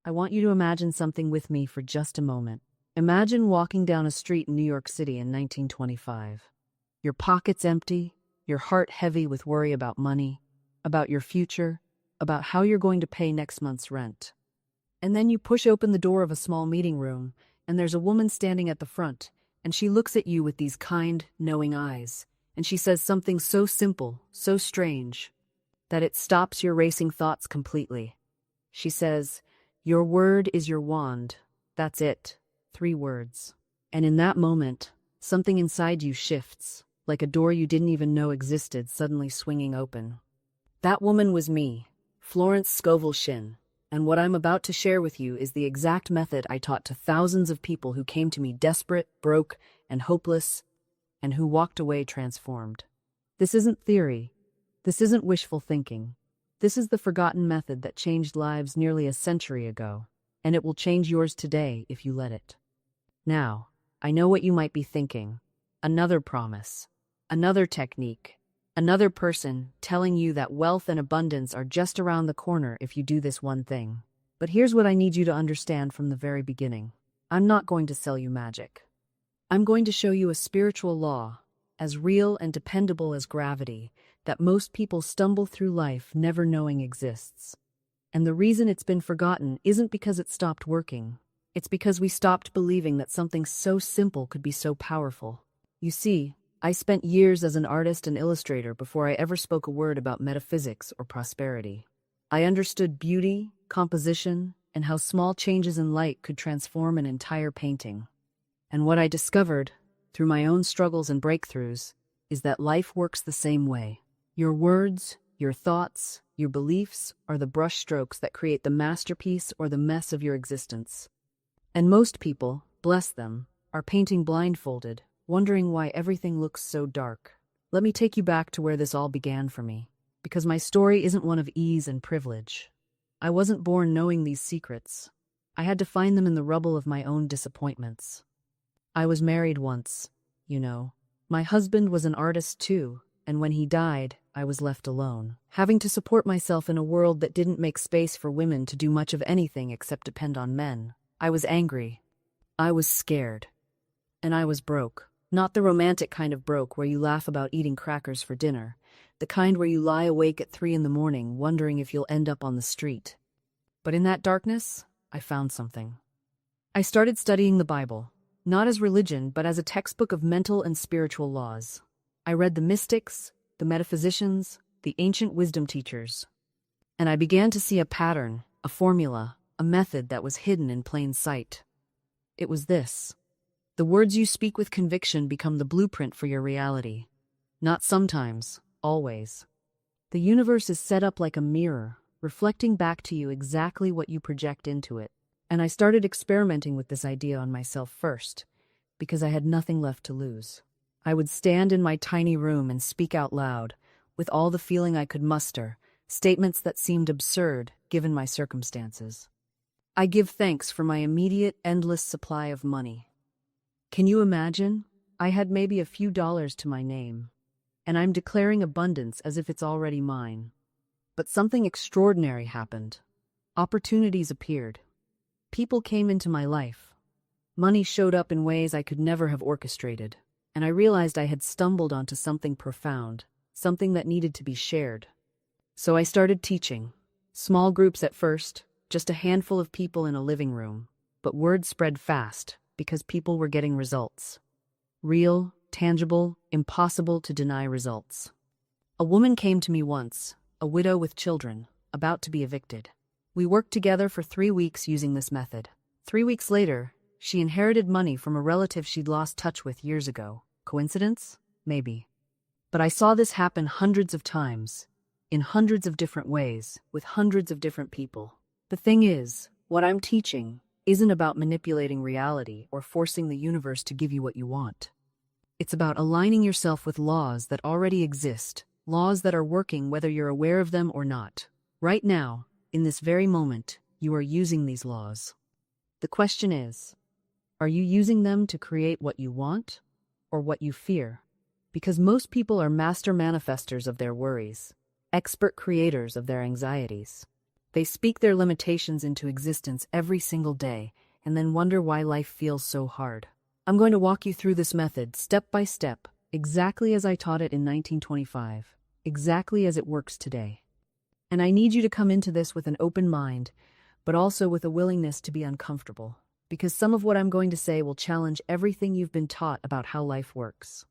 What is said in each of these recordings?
I want you to imagine something with me for just a moment. Imagine walking down a street in New York City in 1925. Your pockets empty, your heart heavy with worry about money, about your future, about how you're going to pay next month's rent. And then you push open the door of a small meeting room, and there's a woman standing at the front, and she looks at you with these kind, knowing eyes, and she says something so simple, so strange, that it stops your racing thoughts completely. She says, "Your word is your wand." That's it. 3 words. And in that moment, something inside you shifts, like a door you didn't even know existed suddenly swinging open. That woman was me, Florence Scovel Shinn, and what I'm about to share with you is the exact method I taught to thousands of people who came to me desperate, broke, and hopeless, and who walked away transformed. This isn't theory. This isn't wishful thinking. This is the forgotten method that changed lives nearly a century ago, and it will change yours today if you let it. Now, I know what you might be thinking. Another promise, another technique, another person telling you that wealth and abundance are just around the corner if you do this one thing. But here's what I need you to understand from the very beginning. I'm not going to sell you magic. I'm going to show you a spiritual law, as real and dependable as gravity, that most people stumble through life never knowing exists. And the reason it's been forgotten isn't because it stopped working. It's because we stopped believing that something so simple could be so powerful. You see, I spent years as an artist and illustrator before I ever spoke a word about metaphysics or prosperity. I understood beauty, composition, and how small changes in light could transform an entire painting. And what I discovered, through my own struggles and breakthroughs, is that life works the same way. Your words, your thoughts, your beliefs are the brushstrokes that create the masterpiece or the mess of your existence. And most people, bless them, are painting blindfolded, wondering why everything looks so dark. Let me take you back to where this all began for me, because my story isn't one of ease and privilege. I wasn't born knowing these secrets. I had to find them in the rubble of my own disappointments. I was married once, you know. My husband was an artist too, and when he died, I was left alone, having to support myself in a world that didn't make space for women to do much of anything except depend on men. I was angry. I was scared. And I was broke. Not the romantic kind of broke where you laugh about eating crackers for dinner, the kind where you lie awake at 3 a.m. wondering if you'll end up on the street. But in that darkness, I found something. I started studying the Bible, not as religion, but as a textbook of mental and spiritual laws. I read the mystics, the metaphysicians, the ancient wisdom teachers. And I began to see a pattern, a formula, a method that was hidden in plain sight. It was this. The words you speak with conviction become the blueprint for your reality. Not sometimes, always. The universe is set up like a mirror, reflecting back to you exactly what you project into it. And I started experimenting with this idea on myself first, because I had nothing left to lose. I would stand in my tiny room and speak out loud, with all the feeling I could muster, statements that seemed absurd given my circumstances. I give thanks for my immediate, endless supply of money. Can you imagine? I had maybe a few dollars to my name, and I'm declaring abundance as if it's already mine. But something extraordinary happened. Opportunities appeared. People came into my life. Money showed up in ways I could never have orchestrated, and I realized I had stumbled onto something profound, something that needed to be shared. So I started teaching. Small groups at first, just a handful of people in a living room, but word spread fast because people were getting results. Real, tangible, impossible to deny results. A woman came to me once, a widow with children, about to be evicted. We worked together for 3 weeks using this method. 3 weeks later, she inherited money from a relative she'd lost touch with years ago. Coincidence? Maybe. But I saw this happen hundreds of times, in hundreds of different ways, with hundreds of different people. The thing is, what I'm teaching isn't about manipulating reality or forcing the universe to give you what you want. It's about aligning yourself with laws that already exist, laws that are working whether you're aware of them or not. Right now, in this very moment, you are using these laws. The question is, are you using them to create what you want or what you fear? Because most people are master manifestors of their worries, expert creators of their anxieties. They speak their limitations into existence every single day and then wonder why life feels so hard. I'm going to walk you through this method step by step, exactly as I taught it in 1925, exactly as it works today. And I need you to come into this with an open mind, but also with a willingness to be uncomfortable, because some of what I'm going to say will challenge everything you've been taught about how life works.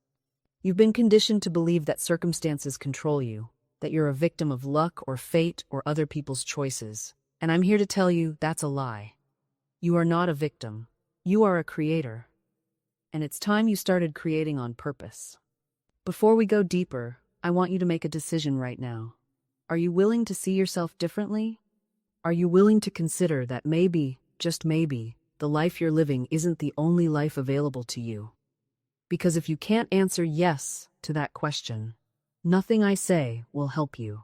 You've been conditioned to believe that circumstances control you, that you're a victim of luck or fate or other people's choices. And I'm here to tell you that's a lie. You are not a victim. You are a creator. And it's time you started creating on purpose. Before we go deeper, I want you to make a decision right now. Are you willing to see yourself differently? Are you willing to consider that maybe, just maybe, the life you're living isn't the only life available to you? Because if you can't answer yes to that question, nothing I say will help you.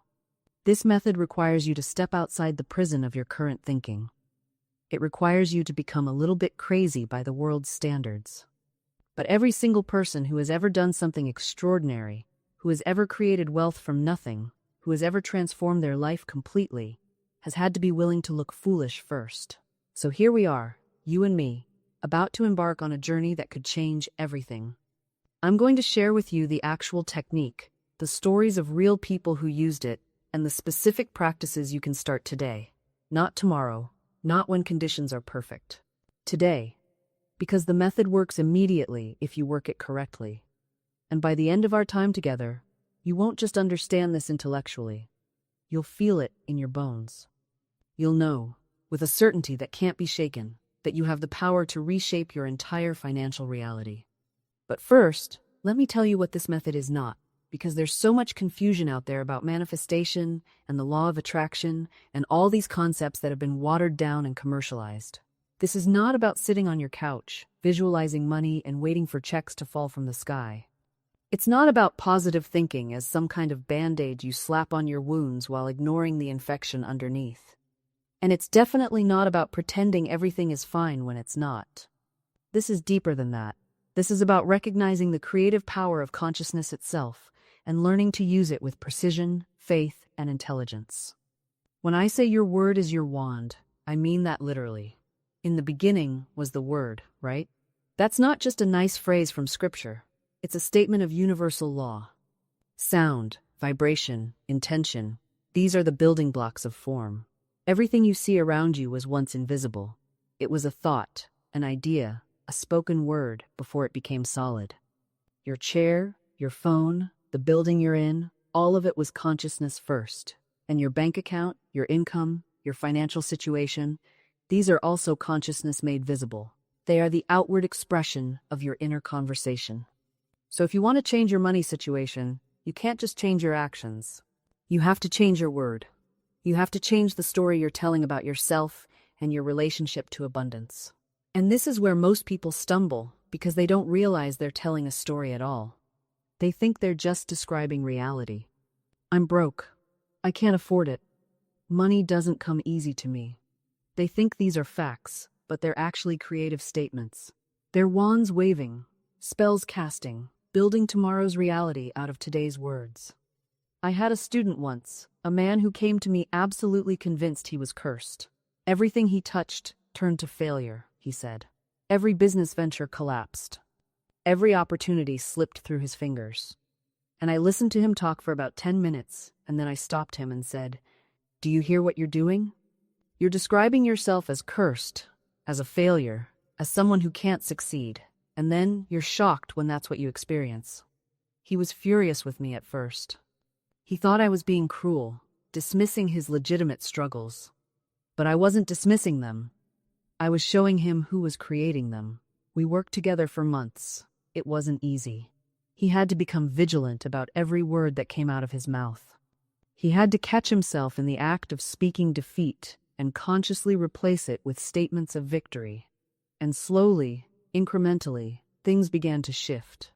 This method requires you to step outside the prison of your current thinking. It requires you to become a little bit crazy by the world's standards. But every single person who has ever done something extraordinary, who has ever created wealth from nothing, who has ever transformed their life completely, has had to be willing to look foolish first. So here we are, you and me, about to embark on a journey that could change everything. I'm going to share with you the actual technique, the stories of real people who used it, and the specific practices you can start today. Not tomorrow, not when conditions are perfect. Today. Because the method works immediately if you work it correctly. And by the end of our time together, you won't just understand this intellectually. You'll feel it in your bones. You'll know, with a certainty that can't be shaken, that you have the power to reshape your entire financial reality. But first, let me tell you what this method is not, because there's so much confusion out there about manifestation and the law of attraction and all these concepts that have been watered down and commercialized. This is not about sitting on your couch, visualizing money and waiting for checks to fall from the sky. It's not about positive thinking as some kind of band-aid you slap on your wounds while ignoring the infection underneath. And it's definitely not about pretending everything is fine when it's not. This is deeper than that. This is about recognizing the creative power of consciousness itself and learning to use it with precision, faith, and intelligence. When I say your word is your wand, I mean that literally. In the beginning was the Word, right? That's not just a nice phrase from Scripture. It's a statement of universal law. Sound, vibration, intention, these are the building blocks of form. Everything you see around you was once invisible. It was a thought, an idea, a spoken word before it became solid. Your chair, your phone, the building you're in, all of it was consciousness first. And your bank account, your income, your financial situation, these are also consciousness made visible. They are the outward expression of your inner conversation. So if you want to change your money situation, you can't just change your actions. You have to change your word. You have to change the story you're telling about yourself and your relationship to abundance. And this is where most people stumble because they don't realize they're telling a story at all. They think they're just describing reality. I'm broke. I can't afford it. Money doesn't come easy to me. They think these are facts, but they're actually creative statements. They're wands waving, spells casting, building tomorrow's reality out of today's words. I had a student once, a man who came to me absolutely convinced he was cursed. Everything he touched turned to failure, he said. Every business venture collapsed. Every opportunity slipped through his fingers. And I listened to him talk for about 10 minutes, and then I stopped him and said, "Do you hear what you're doing? You're describing yourself as cursed, as a failure, as someone who can't succeed, and then you're shocked when that's what you experience." He was furious with me at first. He thought I was being cruel, dismissing his legitimate struggles. But I wasn't dismissing them. I was showing him who was creating them. We worked together for months. It wasn't easy. He had to become vigilant about every word that came out of his mouth. He had to catch himself in the act of speaking defeat and consciously replace it with statements of victory. And slowly, incrementally, things began to shift.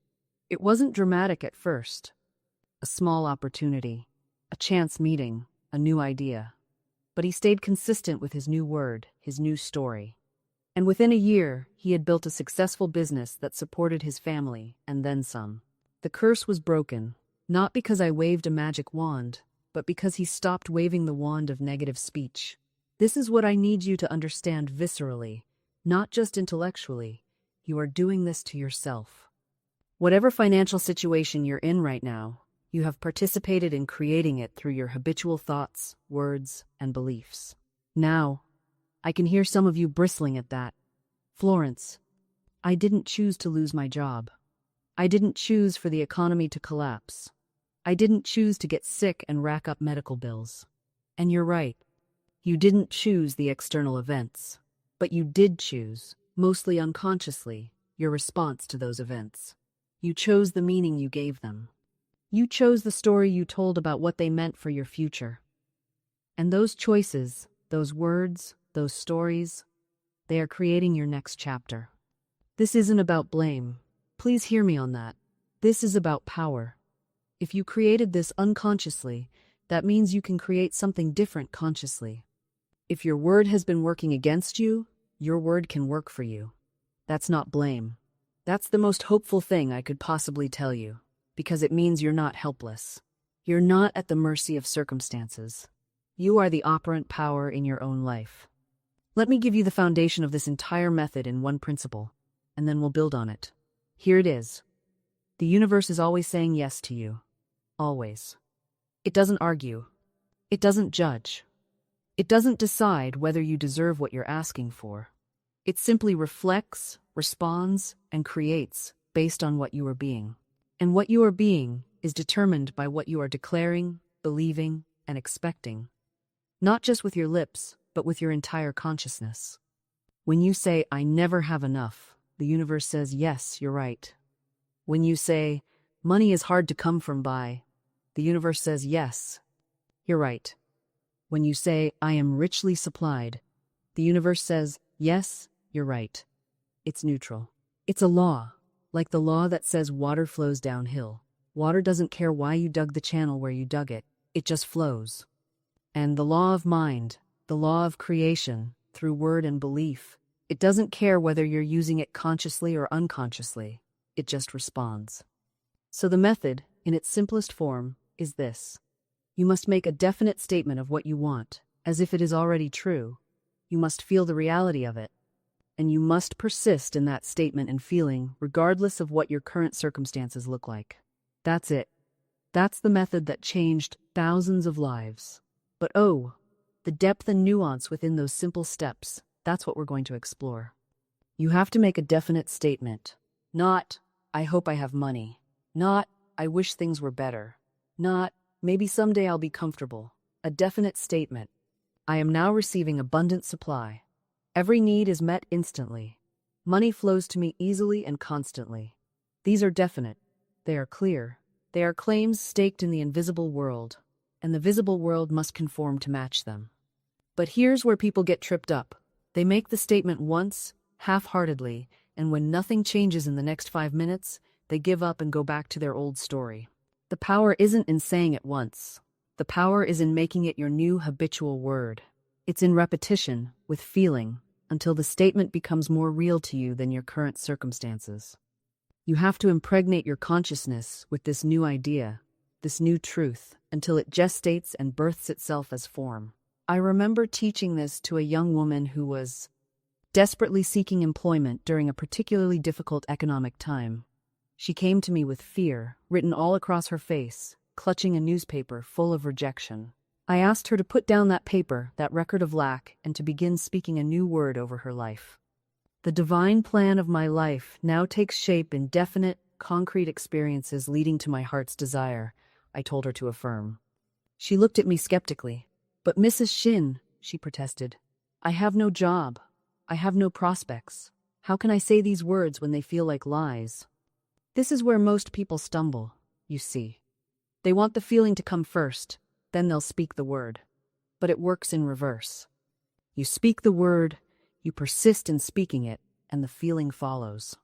It wasn't dramatic at first. A small opportunity, a chance meeting, a new idea. But he stayed consistent with his new word, his new story. And within a year, he had built a successful business that supported his family, and then some. The curse was broken, not because I waved a magic wand, but because he stopped waving the wand of negative speech. This is what I need you to understand viscerally, not just intellectually. You are doing this to yourself. Whatever financial situation you're in right now, you have participated in creating it through your habitual thoughts, words, and beliefs. Now, I can hear some of you bristling at that. Florence, I didn't choose to lose my job. I didn't choose for the economy to collapse. I didn't choose to get sick and rack up medical bills. And you're right. You didn't choose the external events. But you did choose, mostly unconsciously, your response to those events. You chose the meaning you gave them. You chose the story you told about what they meant for your future. And those choices, those words, those stories, they are creating your next chapter. This isn't about blame. Please hear me on that. This is about power. If you created this unconsciously, that means you can create something different consciously. If your word has been working against you, your word can work for you. That's not blame. That's the most hopeful thing I could possibly tell you, because it means you're not helpless. You're not at the mercy of circumstances. You are the operant power in your own life. Let me give you the foundation of this entire method in one principle, and then we'll build on it. Here it is. The universe is always saying yes to you. Always. It doesn't argue. It doesn't judge. It doesn't decide whether you deserve what you're asking for. It simply reflects, responds, and creates based on what you are being. And what you are being is determined by what you are declaring, believing, and expecting. Not just with your lips, but with your entire consciousness. When you say, I never have enough, the universe says, yes, you're right. When you say, money is hard to come from by, the universe says, yes, you're right. When you say, I am richly supplied, the universe says, yes, you're right. It's neutral. It's a law, like the law that says water flows downhill. Water doesn't care why you dug the channel where you dug it, it just flows. And the law of mind, the law of creation, through word and belief, it doesn't care whether you're using it consciously or unconsciously, it just responds. So the method, in its simplest form, is this. You must make a definite statement of what you want, as if it is already true. You must feel the reality of it. And you must persist in that statement and feeling, regardless of what your current circumstances look like. That's it. That's the method that changed thousands of lives. But oh, the depth and nuance within those simple steps, that's what we're going to explore. You have to make a definite statement. Not, I hope I have money. Not, I wish things were better. Not, maybe someday I'll be comfortable. A definite statement. I am now receiving abundant supply. Every need is met instantly. Money flows to me easily and constantly. These are definite. They are clear. They are claims staked in the invisible world, and the visible world must conform to match them. But here's where people get tripped up. They make the statement once, half-heartedly, and when nothing changes in the next 5 minutes, they give up and go back to their old story. The power isn't in saying it once. The power is in making it your new habitual word. It's in repetition, with feeling, until the statement becomes more real to you than your current circumstances. You have to impregnate your consciousness with this new idea, this new truth, until it gestates and births itself as form. I remember teaching this to a young woman who was desperately seeking employment during a particularly difficult economic time. She came to me with fear, written all across her face, clutching a newspaper full of rejection. I asked her to put down that paper, that record of lack, and to begin speaking a new word over her life. The divine plan of my life now takes shape in definite, concrete experiences leading to my heart's desire, I told her to affirm. She looked at me skeptically. But Mrs. Shinn, she protested, I have no job. I have no prospects. How can I say these words when they feel like lies? This is where most people stumble, you see. They want the feeling to come first, then they'll speak the word. But it works in reverse. You speak the word, you persist in speaking it, and the feeling follows.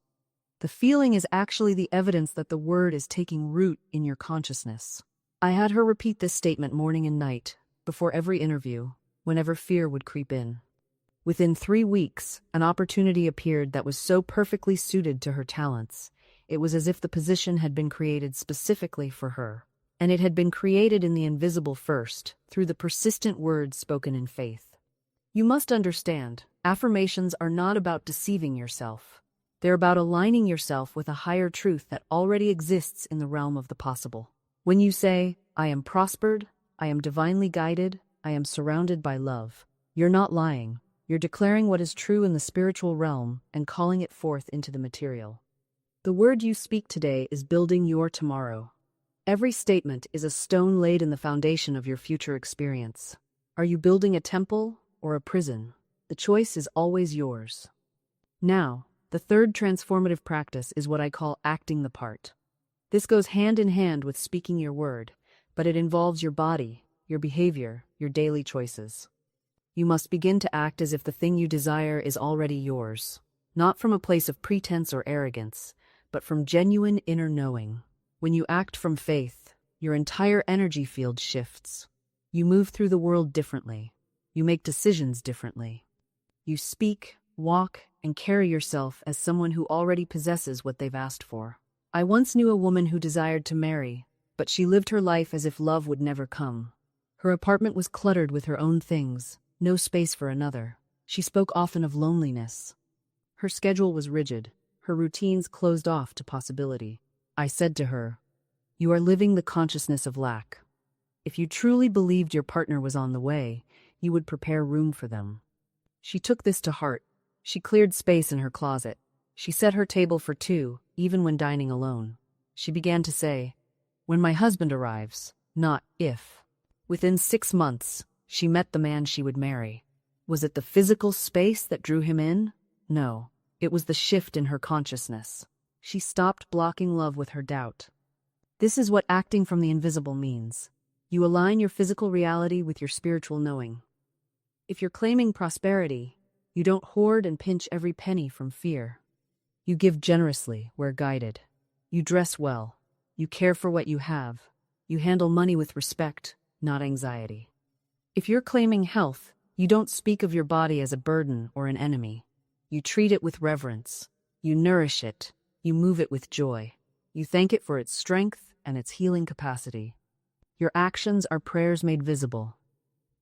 The feeling is actually the evidence that the word is taking root in your consciousness. I had her repeat this statement morning and night, before every interview, whenever fear would creep in. Within 3 weeks, an opportunity appeared that was so perfectly suited to her talents. It was as if the position had been created specifically for her. And it had been created in the invisible first, through the persistent words spoken in faith. You must understand, affirmations are not about deceiving yourself. They're about aligning yourself with a higher truth that already exists in the realm of the possible. When you say, I am prospered, I am divinely guided, I am surrounded by love, you're not lying. You're declaring what is true in the spiritual realm and calling it forth into the material. The word you speak today is building your tomorrow. Every statement is a stone laid in the foundation of your future experience. Are you building a temple or a prison? The choice is always yours. Now, the third transformative practice is what I call acting the part. This goes hand in hand with speaking your word, but it involves your body, your behavior, your daily choices. You must begin to act as if the thing you desire is already yours, not from a place of pretense or arrogance, but from genuine inner knowing. When you act from faith, your entire energy field shifts. You move through the world differently. You make decisions differently. You speak, walk, and carry yourself as someone who already possesses what they've asked for. I once knew a woman who desired to marry, but she lived her life as if love would never come. Her apartment was cluttered with her own things, no space for another. She spoke often of loneliness. Her schedule was rigid, her routines closed off to possibility. I said to her, "You are living the consciousness of lack. If you truly believed your partner was on the way, you would prepare room for them." She took this to heart. She cleared space in her closet. She set her table for two, even when dining alone. She began to say, "When my husband arrives, not if." Within 6 months, she met the man she would marry. Was it the physical space that drew him in? No, it was the shift in her consciousness. She stopped blocking love with her doubt. This is what acting from the invisible means. You align your physical reality with your spiritual knowing. If you're claiming prosperity, you don't hoard and pinch every penny from fear. You give generously where guided. You dress well. You care for what you have. You handle money with respect, not anxiety. If you're claiming health, you don't speak of your body as a burden or an enemy. You treat it with reverence. You nourish it. You move it with joy. You thank it for its strength and its healing capacity. Your actions are prayers made visible.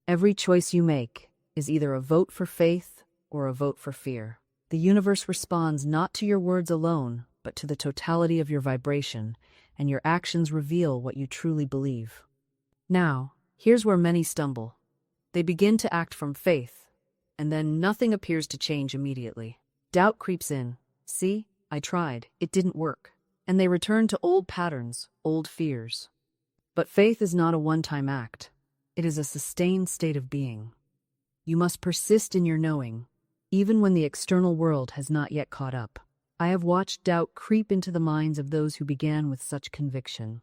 Every choice you make is either a vote for faith or a vote for fear. The universe responds not to your words alone, but to the totality of your vibration, and your actions reveal what you truly believe. Now, here's where many stumble. They begin to act from faith, and then nothing appears to change immediately. Doubt creeps in. "See, I tried. It didn't work." And they return to old patterns, old fears. But faith is not a one-time act. It is a sustained state of being. You must persist in your knowing, even when the external world has not yet caught up. I have watched doubt creep into the minds of those who began with such conviction.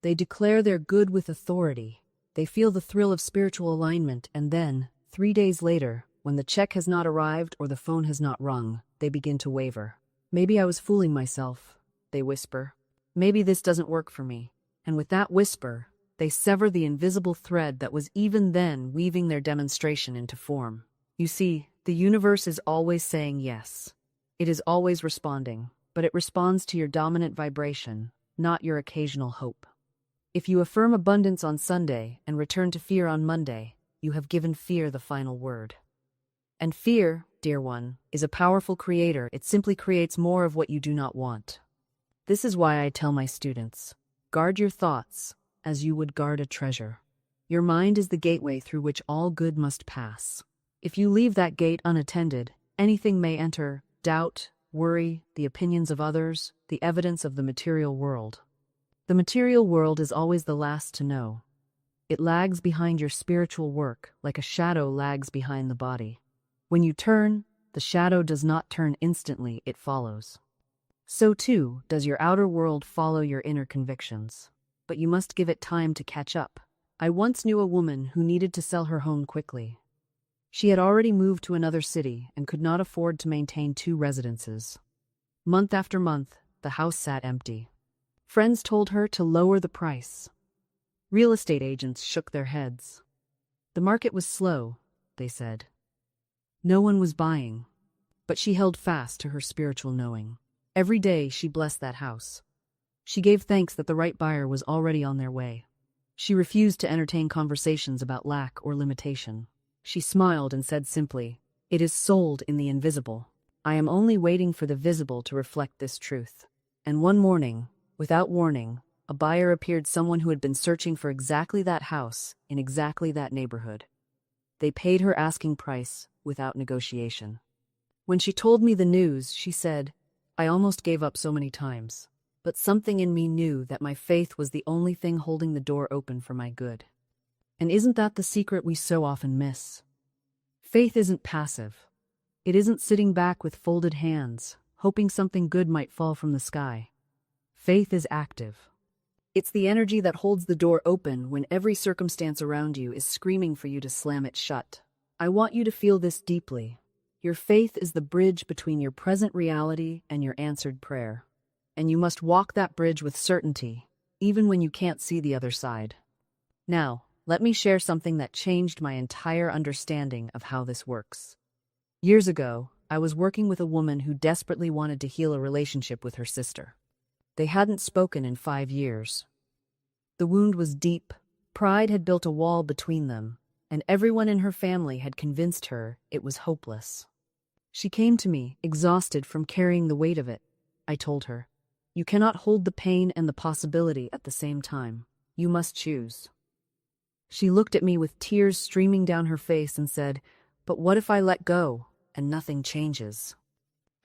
They declare their good with authority. They feel the thrill of spiritual alignment, and then, 3 days later, when the check has not arrived or the phone has not rung, they begin to waver. "Maybe I was fooling myself," they whisper. "Maybe this doesn't work for me." And with that whisper, they sever the invisible thread that was even then weaving their demonstration into form. You see, the universe is always saying yes. It is always responding, but it responds to your dominant vibration, not your occasional hope. If you affirm abundance on Sunday and return to fear on Monday, you have given fear the final word. And fear, dear one, is a powerful creator. It simply creates more of what you do not want. This is why I tell my students, guard your thoughts as you would guard a treasure. Your mind is the gateway through which all good must pass. If you leave that gate unattended, anything may enter: doubt, worry, the opinions of others, the evidence of the material world. The material world is always the last to know. It lags behind your spiritual work, like a shadow lags behind the body. When you turn, the shadow does not turn instantly, it follows. So too does your outer world follow your inner convictions. But you must give it time to catch up. I once knew a woman who needed to sell her home quickly. She had already moved to another city and could not afford to maintain 2 residences. Month after month, the house sat empty. Friends told her to lower the price. Real estate agents shook their heads. The market was slow, they said. No one was buying, but she held fast to her spiritual knowing. Every day she blessed that house. She gave thanks that the right buyer was already on their way. She refused to entertain conversations about lack or limitation. She smiled and said simply, "It is sold in the invisible. I am only waiting for the visible to reflect this truth." And one morning, without warning, a buyer appeared, someone who had been searching for exactly that house in exactly that neighborhood. They paid her asking price without negotiation. When she told me the news, she said, "I almost gave up so many times, but something in me knew that my faith was the only thing holding the door open for my good." And isn't that the secret we so often miss? Faith isn't passive. It isn't sitting back with folded hands, hoping something good might fall from the sky. Faith is active. It's the energy that holds the door open when every circumstance around you is screaming for you to slam it shut. I want you to feel this deeply. Your faith is the bridge between your present reality and your answered prayer. And you must walk that bridge with certainty, even when you can't see the other side. Now, let me share something that changed my entire understanding of how this works. Years ago, I was working with a woman who desperately wanted to heal a relationship with her sister. They hadn't spoken in 5 years. The wound was deep, pride had built a wall between them, and everyone in her family had convinced her it was hopeless. She came to me, exhausted from carrying the weight of it. I told her, "You cannot hold the pain and the possibility at the same time. You must choose." She looked at me with tears streaming down her face and said, "But what if I let go and nothing changes?"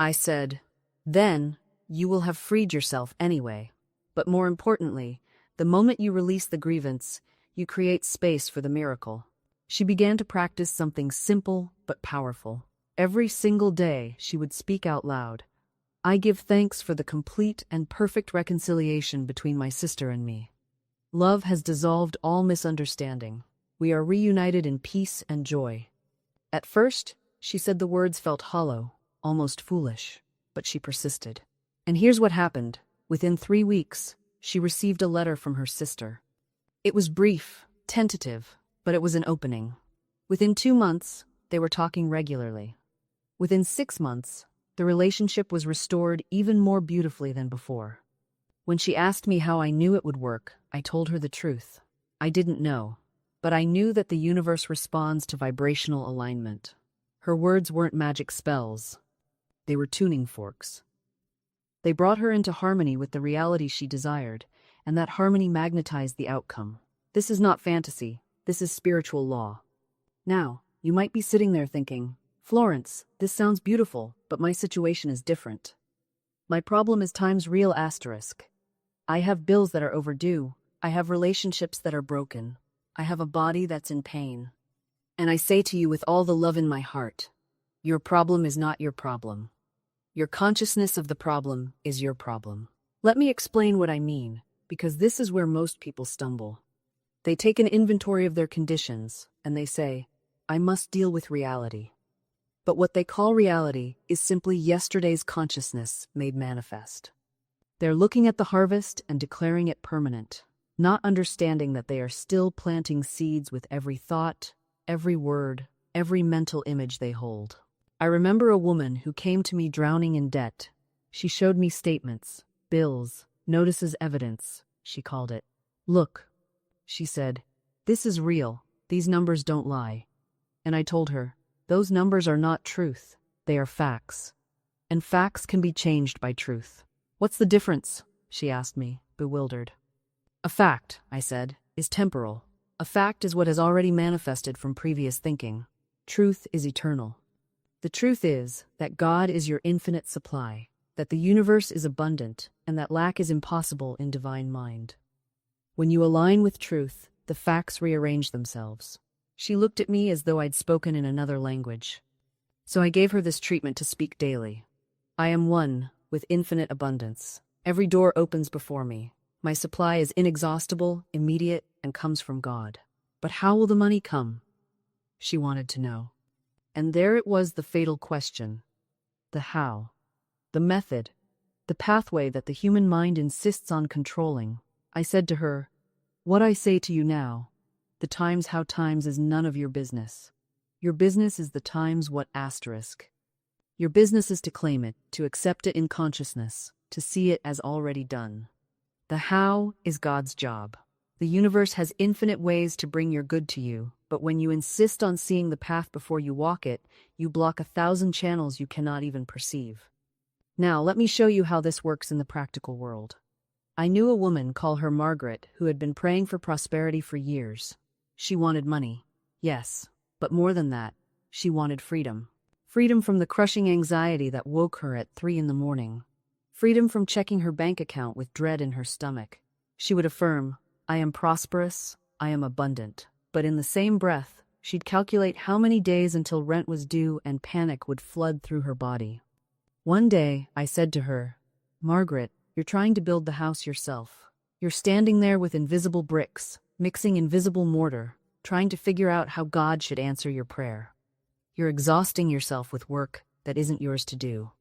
I said, "Then you will have freed yourself anyway. But more importantly, the moment you release the grievance, you create space for the miracle." She began to practice something simple but powerful. Every single day, she would speak out loud, "I give thanks for the complete and perfect reconciliation between my sister and me. Love has dissolved all misunderstanding. We are reunited in peace and joy." At first, she said the words felt hollow, almost foolish, but she persisted. And here's what happened. Within 3 weeks, she received a letter from her sister. It was brief, tentative, but it was an opening. Within 2 months, they were talking regularly. Within 6 months, the relationship was restored even more beautifully than before. When she asked me how I knew it would work, I told her the truth. I didn't know, but I knew that the universe responds to vibrational alignment. Her words weren't magic spells. They were tuning forks. They brought her into harmony with the reality she desired, and that harmony magnetized the outcome. This is not fantasy. This is spiritual law. Now, you might be sitting there thinking, "Florence, this sounds beautiful, but my situation is different. My problem is times real asterisk. I have bills that are overdue. I have relationships that are broken. I have a body that's in pain. And I say to you with all the love in my heart, your problem is not your problem. Your consciousness of the problem is your problem." Let me explain what I mean, because this is where most people stumble. They take an inventory of their conditions, and they say, "I must deal with reality." But what they call reality is simply yesterday's consciousness made manifest. They're looking at the harvest and declaring it permanent, not understanding that they are still planting seeds with every thought, every word, every mental image they hold. I remember a woman who came to me drowning in debt. She showed me statements, bills, notices, evidence, she called it. "Look," she said, "this is real. These numbers don't lie." And I told her, "Those numbers are not truth. They are facts. And facts can be changed by truth." "What's the difference?" she asked me, bewildered. "A fact," I said, "is temporal. A fact is what has already manifested from previous thinking. Truth is eternal. The truth is that God is your infinite supply, that the universe is abundant, and that lack is impossible in divine mind. When you align with truth, the facts rearrange themselves." She looked at me as though I'd spoken in another language. So I gave her this treatment to speak daily. I am one with infinite abundance. Every door opens before me. My supply is inexhaustible, immediate, and comes from God. But how will the money come? She wanted to know. And there it was, the fatal question. The how. The method. The pathway that the human mind insists on controlling. I said to her, "What I say to you now, the times how times is none of your business. Your business is the times what asterisk. Your business is to claim it, to accept it in consciousness, to see it as already done. The how is God's job. The universe has infinite ways to bring your good to you, but when you insist on seeing the path before you walk it, you block 1,000 channels you cannot even perceive. Now, let me show you how this works in the practical world. I knew a woman, call her Margaret, who had been praying for prosperity for years. She wanted money, yes, but more than that, she wanted freedom. Freedom from the crushing anxiety that woke her at 3 a.m. Freedom from checking her bank account with dread in her stomach. She would affirm, "I am prosperous, I am abundant." But in the same breath, she'd calculate how many days until rent was due and panic would flood through her body. One day, I said to her, "Margaret, you're trying to build the house yourself. You're standing there with invisible bricks, mixing invisible mortar, trying to figure out how God should answer your prayer. You're exhausting yourself with work that isn't yours to do."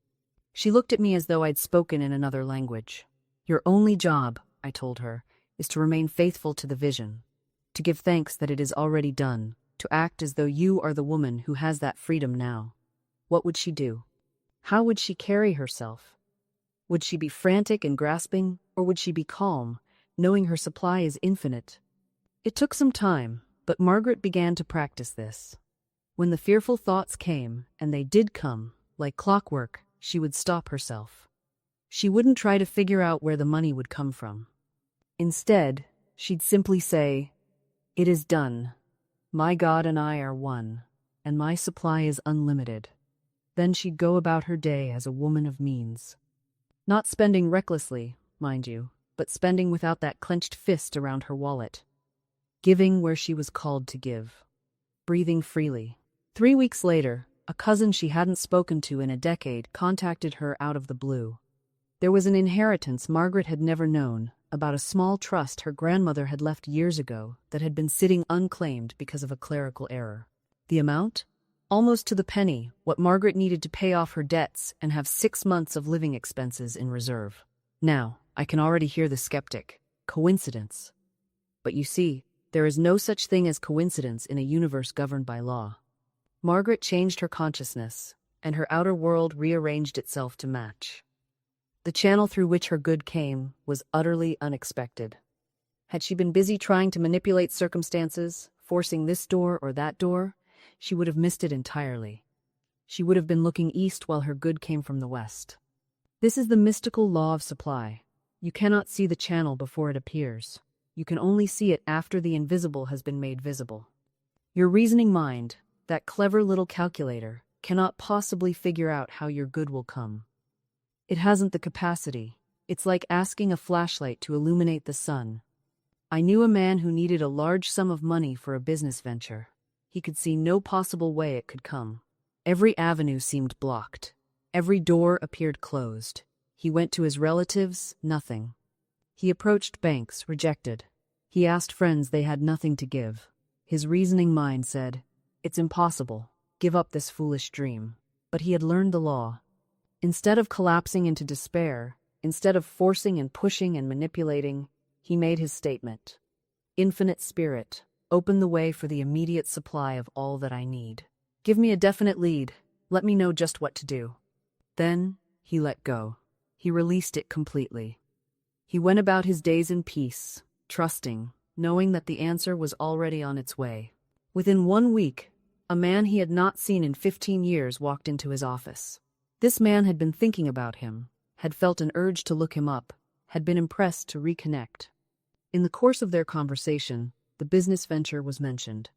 She looked at me as though I'd spoken in another language. "Your only job," I told her, "is to remain faithful to the vision, to give thanks that it is already done, to act as though you are the woman who has that freedom now." What would she do? How would she carry herself? Would she be frantic and grasping, or would she be calm, knowing her supply is infinite? It took some time, but Margaret began to practice this. When the fearful thoughts came, and they did come, like clockwork, she would stop herself. She wouldn't try to figure out where the money would come from. Instead, she'd simply say, "It is done. My God and I are one, and my supply is unlimited." Then she'd go about her day as a woman of means. Not spending recklessly, mind you, but spending without that clenched fist around her wallet. Giving where she was called to give. Breathing freely. 3 weeks later, a cousin she hadn't spoken to in a decade contacted her out of the blue. There was an inheritance Margaret had never known, about a small trust her grandmother had left years ago that had been sitting unclaimed because of a clerical error. The amount? Almost to the penny, what Margaret needed to pay off her debts and have 6 months of living expenses in reserve. Now, I can already hear the skeptic. Coincidence. But you see, there is no such thing as coincidence in a universe governed by law. Margaret changed her consciousness, and her outer world rearranged itself to match. The channel through which her good came was utterly unexpected. Had she been busy trying to manipulate circumstances, forcing this door or that door, she would have missed it entirely. She would have been looking east while her good came from the west. This is the mystical law of supply. You cannot see the channel before it appears. You can only see it after the invisible has been made visible. Your reasoning mind, that clever little calculator, cannot possibly figure out how your good will come. It hasn't the capacity. It's like asking a flashlight to illuminate the sun. I knew a man who needed a large sum of money for a business venture. He could see no possible way it could come. Every avenue seemed blocked. Every door appeared closed. He went to his relatives, nothing. He approached banks, rejected. He asked friends, they had nothing to give. His reasoning mind said, "It's impossible. Give up this foolish dream." But he had learned the law. Instead of collapsing into despair, instead of forcing and pushing and manipulating, he made his statement. "Infinite Spirit, open the way for the immediate supply of all that I need. Give me a definite lead. Let me know just what to do." Then he let go. He released it completely. He went about his days in peace, trusting, knowing that the answer was already on its way. Within 1 week, a man he had not seen in 15 years walked into his office. This man had been thinking about him, had felt an urge to look him up, had been impressed to reconnect. In the course of their conversation, the business venture was mentioned.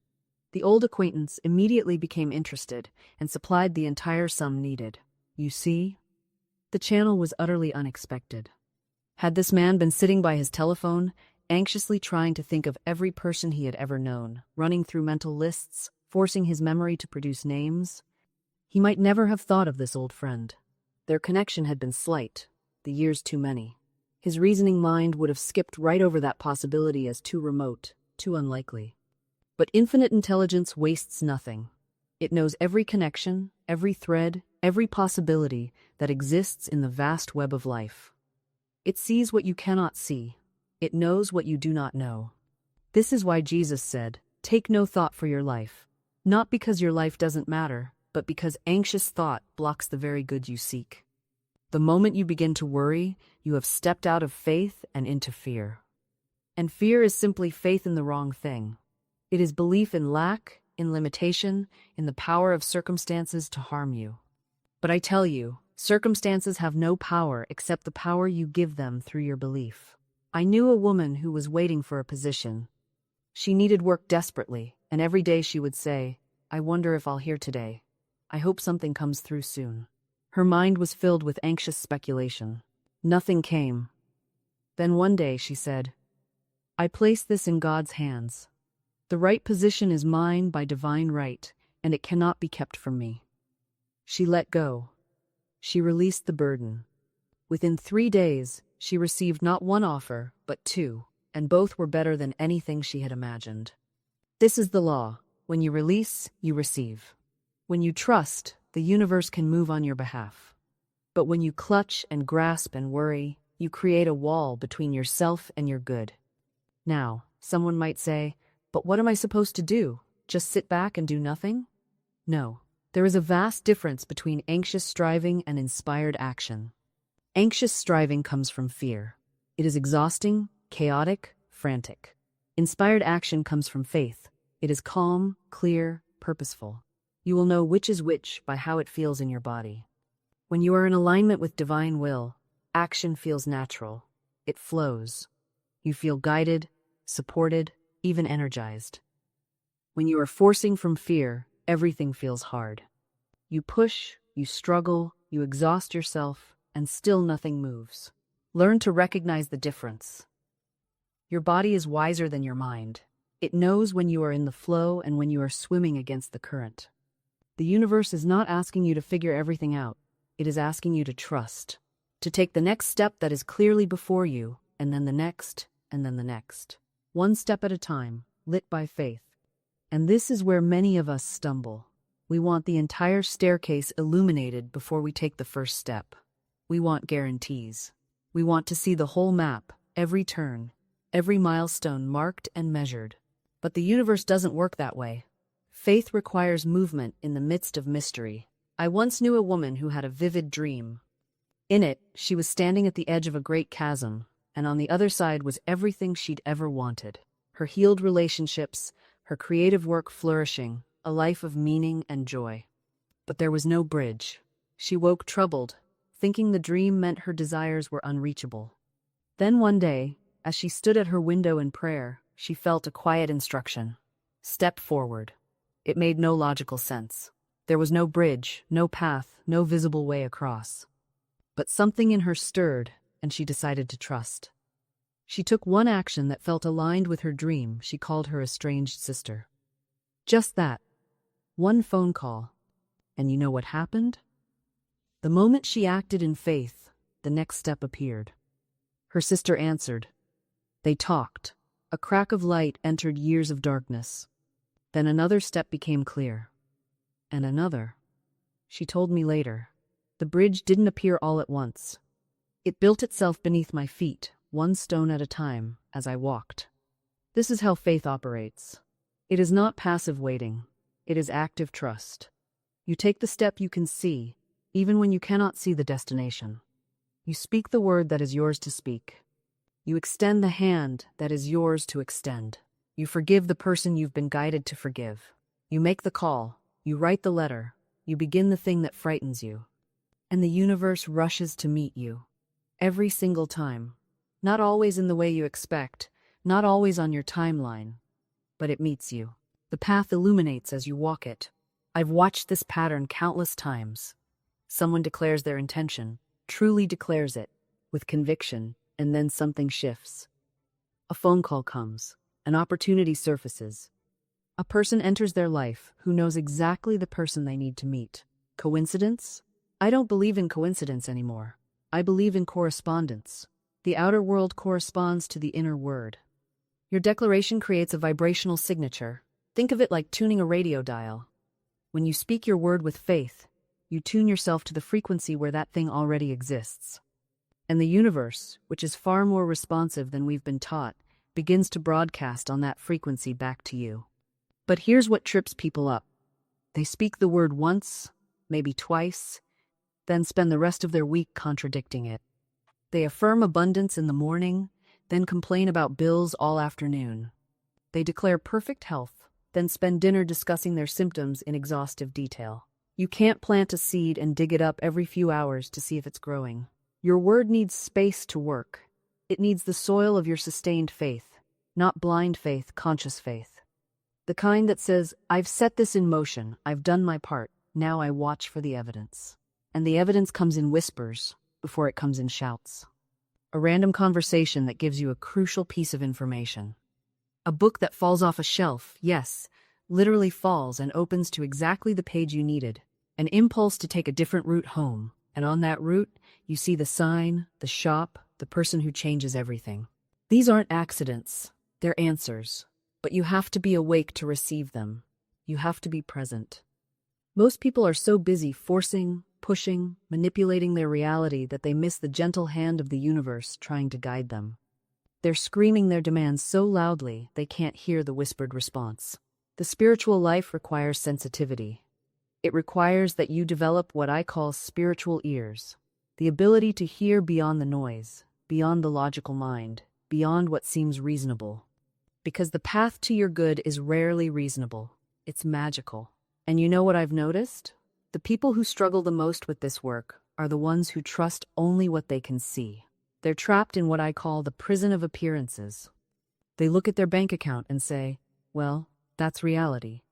The old acquaintance immediately became interested and supplied the entire sum needed. You see? The channel was utterly unexpected. Had this man been sitting by his telephone, anxiously trying to think of every person he had ever known, running through mental lists, forcing his memory to produce names, he might never have thought of this old friend. Their connection had been slight, the years too many. His reasoning mind would have skipped right over that possibility as too remote, too unlikely. But infinite intelligence wastes nothing. It knows every connection, every thread, every possibility that exists in the vast web of life. It sees what you cannot see. It knows what you do not know. This is why Jesus said, "Take no thought for your life," not because your life doesn't matter, but because anxious thought blocks the very good you seek. The moment you begin to worry, You have stepped out of faith and into fear. And fear is simply faith in the wrong thing. It is belief in lack, in limitation, in the power of circumstances to harm you. But I tell you, circumstances have no power except the power you give them through your belief. I knew a woman who was waiting for a position. She needed work desperately, and every day she would say, "I wonder if I'll hear today. I hope something comes through soon." Her mind was filled with anxious speculation. Nothing came. Then one day she said, "I place this in God's hands. The right position is mine by divine right, and it cannot be kept from me." She let go. She released the burden. Within 3 days, she received not one offer, but 2, and both were better than anything she had imagined. This is the law. When you release, you receive. When you trust, the universe can move on your behalf. But when you clutch and grasp and worry, you create a wall between yourself and your good. Now, someone might say, "But what am I supposed to do? Just sit back and do nothing?" No. There is a vast difference between anxious striving and inspired action. Anxious striving comes from fear. It is exhausting, chaotic, frantic. Inspired action comes from faith. It is calm, clear, purposeful. You will know which is which by how it feels in your body. When you are in alignment with divine will, action feels natural. It flows. You feel guided, supported, even energized. When you are forcing from fear, everything feels hard. You push, you struggle, you exhaust yourself, and still nothing moves. Learn to recognize the difference. Your body is wiser than your mind. It knows when you are in the flow and when you are swimming against the current. The universe is not asking you to figure everything out. It is asking you to trust, to take the next step that is clearly before you, and then the next, and then the next. One step at a time, lit by faith. And this is where many of us stumble. We want the entire staircase illuminated before we take the first step. We want guarantees. We want to see the whole map, every turn, every milestone marked and measured. But the universe doesn't work that way. Faith requires movement in the midst of mystery. I once knew a woman who had a vivid dream. In it, she was standing at the edge of a great chasm, and on the other side was everything she'd ever wanted. Her healed relationships, her creative work flourishing, a life of meaning and joy. But there was no bridge. She woke troubled, thinking the dream meant her desires were unreachable. Then one day, as she stood at her window in prayer, she felt a quiet instruction. Step forward. It made no logical sense. There was no bridge, no path, no visible way across. But something in her stirred, and she decided to trust. She took one action that felt aligned with her dream. She called her estranged sister. Just that. One phone call. And you know what happened? The moment she acted in faith, the next step appeared. Her sister answered. They talked. A crack of light entered years of darkness. Then another step became clear. And another. She told me later. The bridge didn't appear all at once. It built itself beneath my feet, one stone at a time, as I walked. This is how faith operates. It is not passive waiting. It is active trust. You take the step you can see, even when you cannot see the destination. You speak the word that is yours to speak. You extend the hand that is yours to extend. You forgive the person you've been guided to forgive. You make the call. You write the letter. You begin the thing that frightens you. And the universe rushes to meet you. Every single time. Not always in the way you expect, not always on your timeline, but it meets you. The path illuminates as you walk it. I've watched this pattern countless times. Someone declares their intention, truly declares it, with conviction, and then something shifts. A phone call comes. An opportunity surfaces. A person enters their life who knows exactly the person they need to meet. Coincidence? I don't believe in coincidence anymore. I believe in correspondence. The outer world corresponds to the inner word. Your declaration creates a vibrational signature. Think of it like tuning a radio dial. When you speak your word with faith, you tune yourself to the frequency where that thing already exists. And the universe, which is far more responsive than we've been taught, begins to broadcast on that frequency back to you. But here's what trips people up. They speak the word once, maybe twice, then spend the rest of their week contradicting it. They affirm abundance in the morning, then complain about bills all afternoon. They declare perfect health, then spend dinner discussing their symptoms in exhaustive detail. You can't plant a seed and dig it up every few hours to see if it's growing. Your word needs space to work. It needs the soil of your sustained faith, not blind faith, conscious faith. The kind that says, I've set this in motion, I've done my part, now I watch for the evidence. And the evidence comes in whispers before it comes in shouts. A random conversation that gives you a crucial piece of information. A book that falls off a shelf, yes, literally falls and opens to exactly the page you needed. An impulse to take a different route home, and on that route, you see the sign, the shop, the person who changes everything. These aren't accidents, they're answers, but you have to be awake to receive them. You have to be present. Most people are so busy forcing, pushing, manipulating their reality that they miss the gentle hand of the universe trying to guide them. They're screaming their demands so loudly they can't hear the whispered response. The spiritual life requires sensitivity. It requires that you develop what I call spiritual ears, the ability to hear beyond the noise, beyond the logical mind, beyond what seems reasonable. Because the path to your good is rarely reasonable. It's magical. And you know what I've noticed? The people who struggle the most with this work are the ones who trust only what they can see. They're trapped in what I call the prison of appearances. They look at their bank account and say, well, that's reality.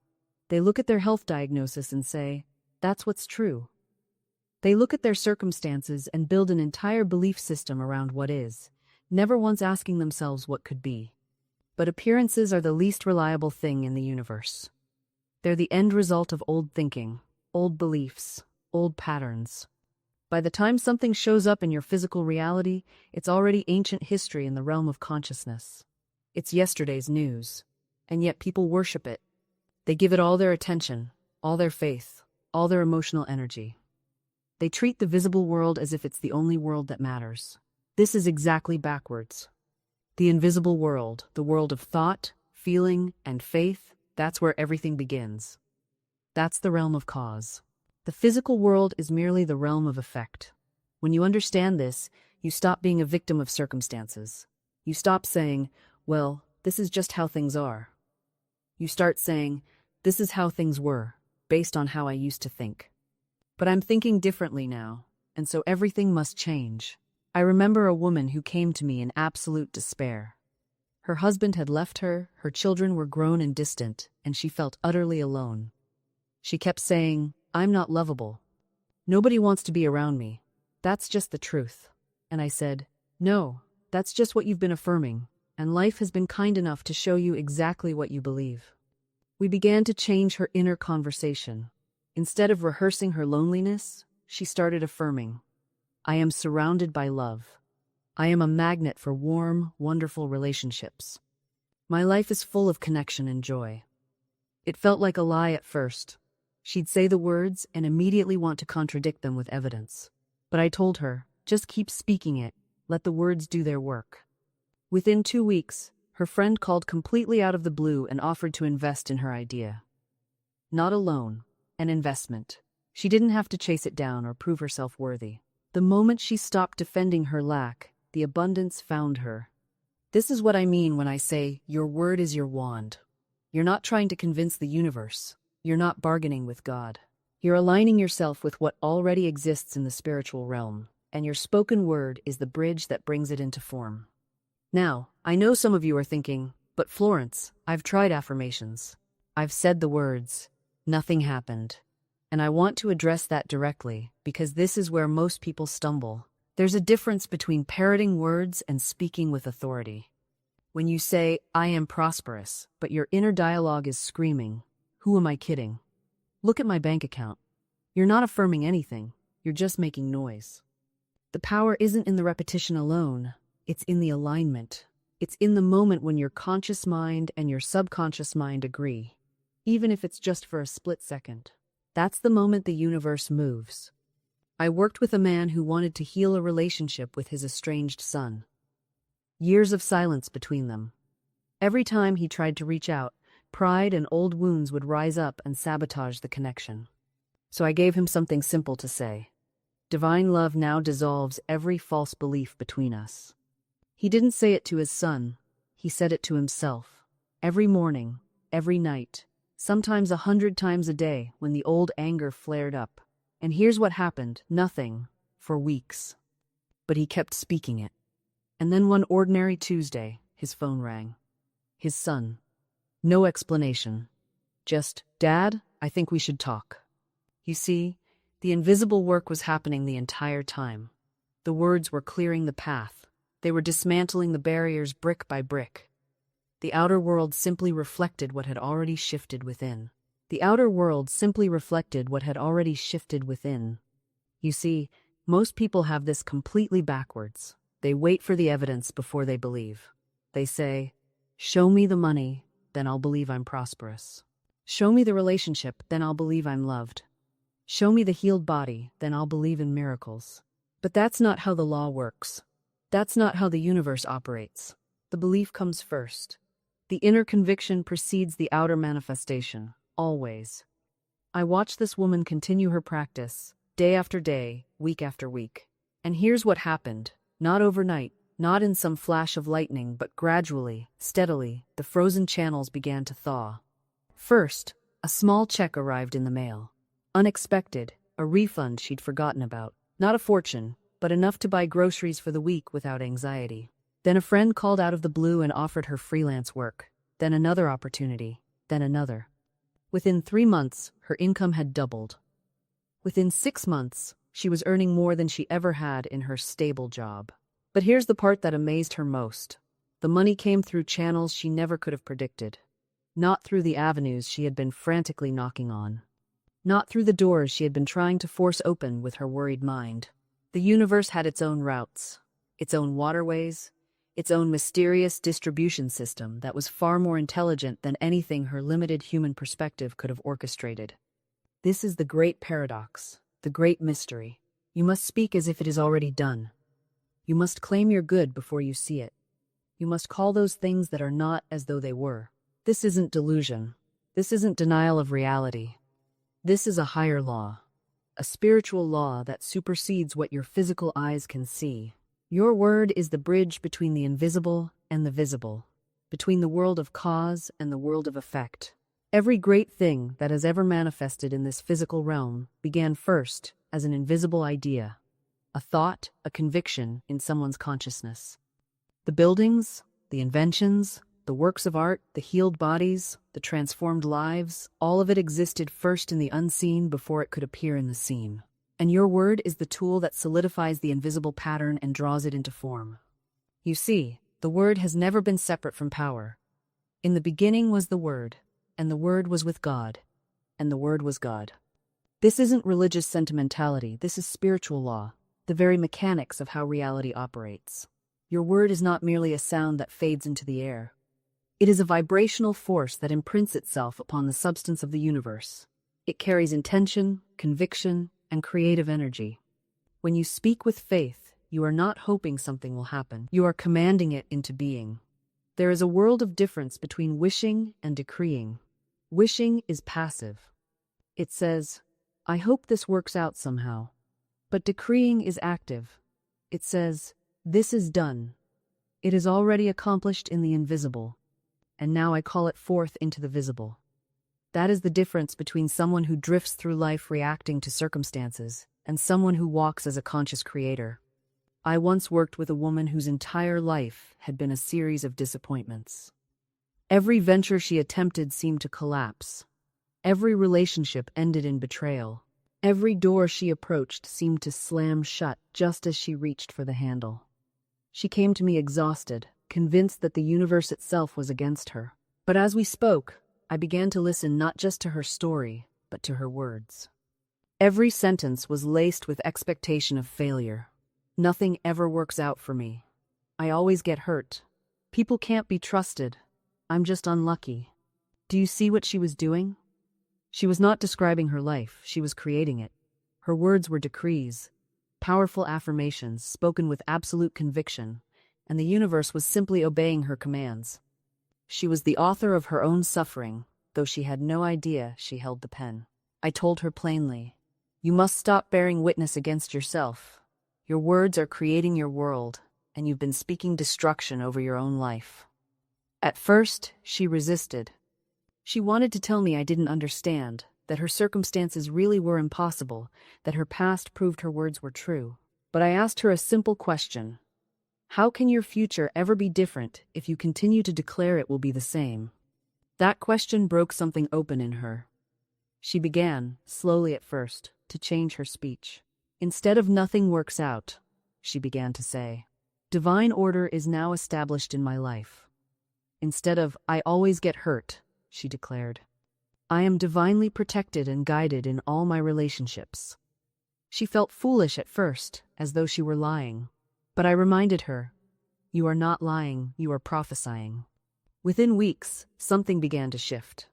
They look at their health diagnosis and say, that's what's true. They look at their circumstances and build an entire belief system around what is, never once asking themselves what could be. But appearances are the least reliable thing in the universe. They're the end result of old thinking, old beliefs, old patterns. By the time something shows up in your physical reality, it's already ancient history in the realm of consciousness. It's yesterday's news, and yet people worship it. They give it all their attention, all their faith, all their emotional energy. They treat the visible world as if it's the only world that matters. This is exactly backwards. The invisible world, the world of thought, feeling, and faith, that's where everything begins. That's the realm of cause. The physical world is merely the realm of effect. When you understand this, you stop being a victim of circumstances. You stop saying, well, this is just how things are. You start saying, this is how things were, based on how I used to think. But I'm thinking differently now, and so everything must change. I remember a woman who came to me in absolute despair. Her husband had left her, her children were grown and distant, and she felt utterly alone. She kept saying, I'm not lovable. Nobody wants to be around me. That's just the truth. And I said, no, that's just what you've been affirming, and life has been kind enough to show you exactly what you believe. We began to change her inner conversation. Instead of rehearsing her loneliness, she started affirming, I am surrounded by love. I am a magnet for warm, wonderful relationships. My life is full of connection and joy. It felt like a lie at first. She'd say the words and immediately want to contradict them with evidence. But I told her, just keep speaking it, let the words do their work. Within 2 weeks, her friend called completely out of the blue and offered to invest in her idea. Not a loan, an investment. She didn't have to chase it down or prove herself worthy. The moment she stopped defending her lack, the abundance found her. This is what I mean when I say, your word is your wand. You're not trying to convince the universe. You're not bargaining with God. You're aligning yourself with what already exists in the spiritual realm, and your spoken word is the bridge that brings it into form. Now, I know some of you are thinking, but Florence, I've tried affirmations. I've said the words. Nothing happened. And I want to address that directly, because this is where most people stumble. There's a difference between parroting words and speaking with authority. When you say, I am prosperous, but your inner dialogue is screaming, who am I kidding? Look at my bank account. You're not affirming anything. You're just making noise. The power isn't in the repetition alone. It's in the alignment. It's in the moment when your conscious mind and your subconscious mind agree, even if it's just for a split second. That's the moment the universe moves. I worked with a man who wanted to heal a relationship with his estranged son. Years of silence between them. Every time he tried to reach out, pride and old wounds would rise up and sabotage the connection. So I gave him something simple to say. Divine love now dissolves every false belief between us. He didn't say it to his son. He said it to himself. Every morning, every night, sometimes 100 times a day when the old anger flared up. And here's what happened. Nothing. For weeks. But he kept speaking it. And then one ordinary Tuesday, his phone rang. His son. No explanation. Just, "Dad, I think we should talk." You see, the invisible work was happening the entire time. The words were clearing the path. They were dismantling the barriers brick by brick. The outer world simply reflected what had already shifted within. The outer world simply reflected what had already shifted within. You see, most people have this completely backwards. They wait for the evidence before they believe. They say, "Show me the money, then I'll believe I'm prosperous. Show me the relationship, then I'll believe I'm loved. Show me the healed body, then I'll believe in miracles." But that's not how the law works. That's not how the universe operates. The belief comes first. The inner conviction precedes the outer manifestation, always. I watched this woman continue her practice, day after day, week after week. And here's what happened. Not overnight, not in some flash of lightning, but gradually, steadily, the frozen channels began to thaw. First, a small check arrived in the mail. Unexpected, a refund she'd forgotten about. Not a fortune, but enough to buy groceries for the week without anxiety. Then a friend called out of the blue and offered her freelance work. Then another opportunity. Then another. Within 3 months, her income had doubled. Within 6 months, she was earning more than she ever had in her stable job. But here's the part that amazed her most. The money came through channels she never could have predicted. Not through the avenues she had been frantically knocking on. Not through the doors she had been trying to force open with her worried mind. The universe had its own routes, its own waterways, its own mysterious distribution system that was far more intelligent than anything her limited human perspective could have orchestrated. This is the great paradox, the great mystery. You must speak as if it is already done. You must claim your good before you see it. You must call those things that are not as though they were. This isn't delusion. This isn't denial of reality. This is a higher law, a spiritual law that supersedes what your physical eyes can see. Your word is the bridge between the invisible and the visible, between the world of cause and the world of effect. Every great thing that has ever manifested in this physical realm began first as an invisible idea, a thought, a conviction in someone's consciousness. The buildings, the inventions, the works of art, the healed bodies, the transformed lives, all of it existed first in the unseen before it could appear in the seen. And your word is the tool that solidifies the invisible pattern and draws it into form. You see, the word has never been separate from power. In the beginning was the word, and the word was with God, and the word was God. This isn't religious sentimentality, this is spiritual law, the very mechanics of how reality operates. Your word is not merely a sound that fades into the air. It is a vibrational force that imprints itself upon the substance of the universe. It carries intention, conviction, and creative energy. When you speak with faith, you are not hoping something will happen. You are commanding it into being. There is a world of difference between wishing and decreeing. Wishing is passive. It says, "I hope this works out somehow." But decreeing is active. It says, "This is done. It is already accomplished in the invisible, and now I call it forth into the visible." That is the difference between someone who drifts through life reacting to circumstances and someone who walks as a conscious creator. I once worked with a woman whose entire life had been a series of disappointments. Every venture she attempted seemed to collapse. Every relationship ended in betrayal. Every door she approached seemed to slam shut just as she reached for the handle. She came to me exhausted, convinced that the universe itself was against her. But as we spoke, I began to listen not just to her story, but to her words. Every sentence was laced with expectation of failure. Nothing ever works out for me. I always get hurt. People can't be trusted. I'm just unlucky. Do you see what she was doing? She was not describing her life, she was creating it. Her words were decrees, powerful affirmations spoken with absolute conviction, and the universe was simply obeying her commands. She was the author of her own suffering, though she had no idea she held the pen. I told her plainly, You must stop bearing witness against yourself. Your words are creating your world, and you've been speaking destruction over your own life. At first, she resisted. She wanted to tell me I didn't understand, that her circumstances really were impossible, that her past proved her words were true. But I asked her a simple question. How can your future ever be different if you continue to declare it will be the same? That question broke something open in her. She began, slowly at first, to change her speech. Instead of "nothing works out," she began to say, "divine order is now established in my life." Instead of "I always get hurt," she declared, "I am divinely protected and guided in all my relationships." She felt foolish at first, as though she were lying. But I reminded her, "You are not lying, you are prophesying." Within weeks, something began to shift.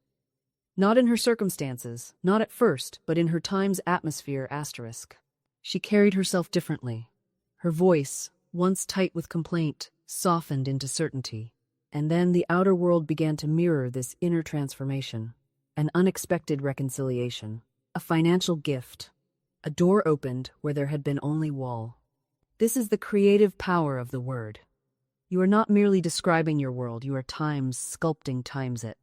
Not in her circumstances, not at first, but in her time's atmosphere *. She carried herself differently. Her voice, once tight with complaint, softened into certainty. And then the outer world began to mirror this inner transformation. An unexpected reconciliation. A financial gift. A door opened where there had been only wall. This is the creative power of the word. You are not merely describing your world, you are sculpting times it.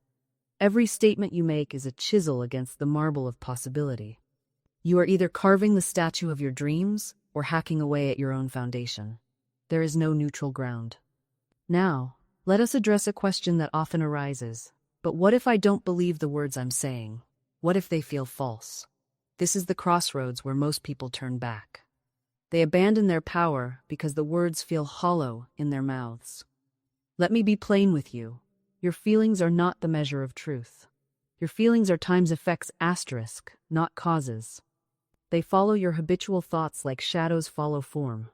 Every statement you make is a chisel against the marble of possibility. You are either carving the statue of your dreams or hacking away at your own foundation. There is no neutral ground. Now, let us address a question that often arises. But what if I don't believe the words I'm saying? What if they feel false? This is the crossroads where most people turn back. They abandon their power because the words feel hollow in their mouths. Let me be plain with you. Your feelings are not the measure of truth. Your feelings are times effects *, not causes. They follow your habitual thoughts like shadows follow form.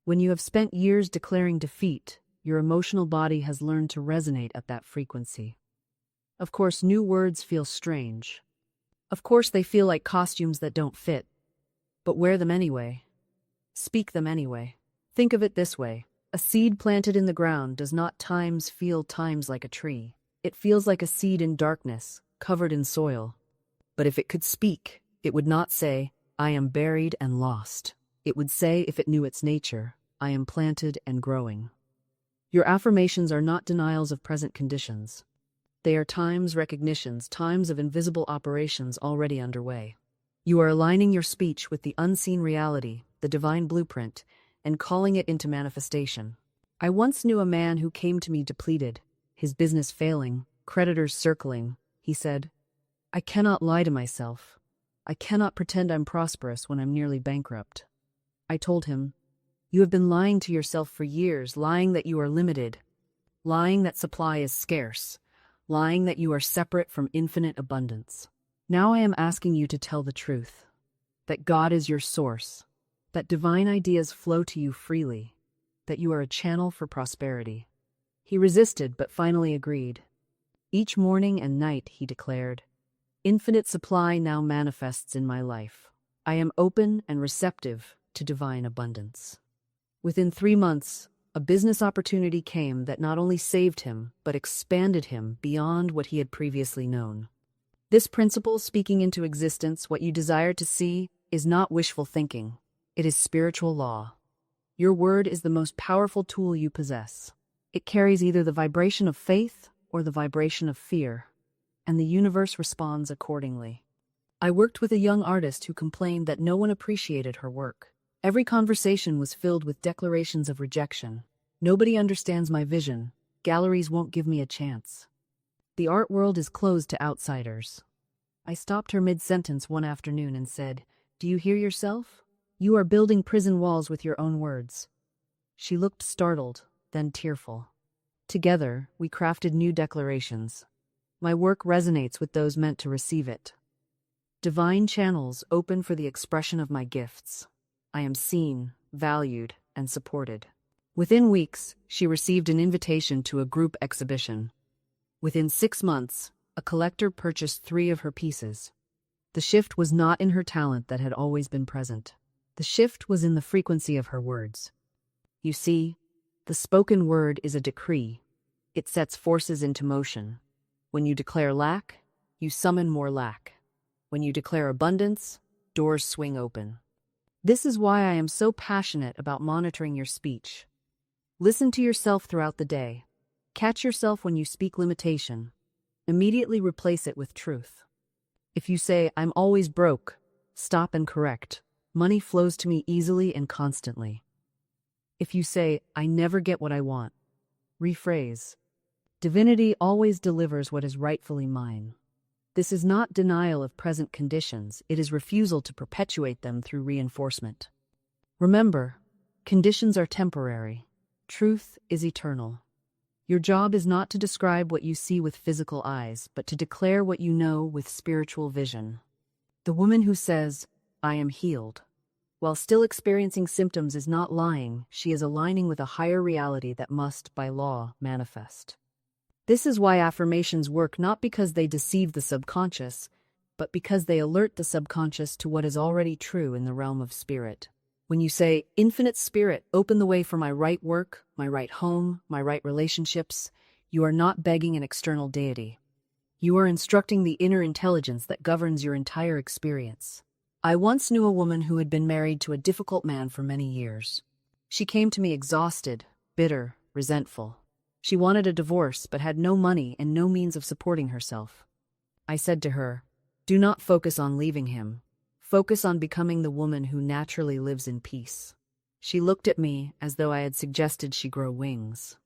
When you have spent years declaring defeat, your emotional body has learned to resonate at that frequency. Of course, new words feel strange. Of course, they feel like costumes that don't fit. But wear them anyway. Speak them anyway. Think of it this way. A seed planted in the ground does not feel like a tree. It feels like a seed in darkness, covered in soil. But if it could speak, it would not say, "I am buried and lost." It would say, if it knew its nature, "I am planted and growing." Your affirmations are not denials of present conditions. They are recognitions, times of invisible operations already underway. You are aligning your speech with the unseen reality, the divine blueprint, and calling it into manifestation. I once knew a man who came to me depleted, his business failing, creditors circling. He said, "I cannot lie to myself. I cannot pretend I'm prosperous when I'm nearly bankrupt." I told him, "You have been lying to yourself for years, lying that you are limited, lying that supply is scarce, lying that you are separate from infinite abundance. Now I am asking you to tell the truth, that God is your source, that divine ideas flow to you freely, that you are a channel for prosperity." He resisted, but finally agreed. "Each morning and night," he declared, "infinite supply now manifests in my life. I am open and receptive to divine abundance." Within 3 months, a business opportunity came that not only saved him, but expanded him beyond what he had previously known. This principle, speaking into existence what you desire to see, is not wishful thinking. It is spiritual law. Your word is the most powerful tool you possess. It carries either the vibration of faith or the vibration of fear, and the universe responds accordingly. I worked with a young artist who complained that no one appreciated her work. Every conversation was filled with declarations of rejection. "Nobody understands my vision. Galleries won't give me a chance. The art world is closed to outsiders." I stopped her mid-sentence one afternoon and said, "Do you hear yourself? You are building prison walls with your own words." She looked startled, then tearful. Together, we crafted new declarations. My work resonates with those meant to receive it. Divine channels open for the expression of my gifts. I am seen, valued, and supported. Within weeks, she received an invitation to a group exhibition. Within 6 months, a collector purchased 3 of her pieces. The shift was not in her talent that had always been present. The shift was in the frequency of her words. You see, the spoken word is a decree. It sets forces into motion. When you declare lack, you summon more lack. When you declare abundance, doors swing open. This is why I am so passionate about monitoring your speech. Listen to yourself throughout the day. Catch yourself when you speak limitation. Immediately replace it with truth. If you say, "I'm always broke," stop and correct. Money flows to me easily and constantly. If you say, "I never get what I want," rephrase. Divinity always delivers what is rightfully mine. This is not denial of present conditions, it is refusal to perpetuate them through reinforcement. Remember, conditions are temporary. Truth is eternal. Your job is not to describe what you see with physical eyes, but to declare what you know with spiritual vision. The woman who says, "I am healed," while still experiencing symptoms is not lying, she is aligning with a higher reality that must, by law, manifest. This is why affirmations work, not because they deceive the subconscious, but because they alert the subconscious to what is already true in the realm of spirit. When you say, "Infinite Spirit, open the way for my right work, my right home, my right relationships," you are not begging an external deity. You are instructing the inner intelligence that governs your entire experience. I once knew a woman who had been married to a difficult man for many years. She came to me exhausted, bitter, resentful. She wanted a divorce but had no money and no means of supporting herself. I said to her, "Do not focus on leaving him. Focus on becoming the woman who naturally lives in peace." She looked at me as though I had suggested she grow wings.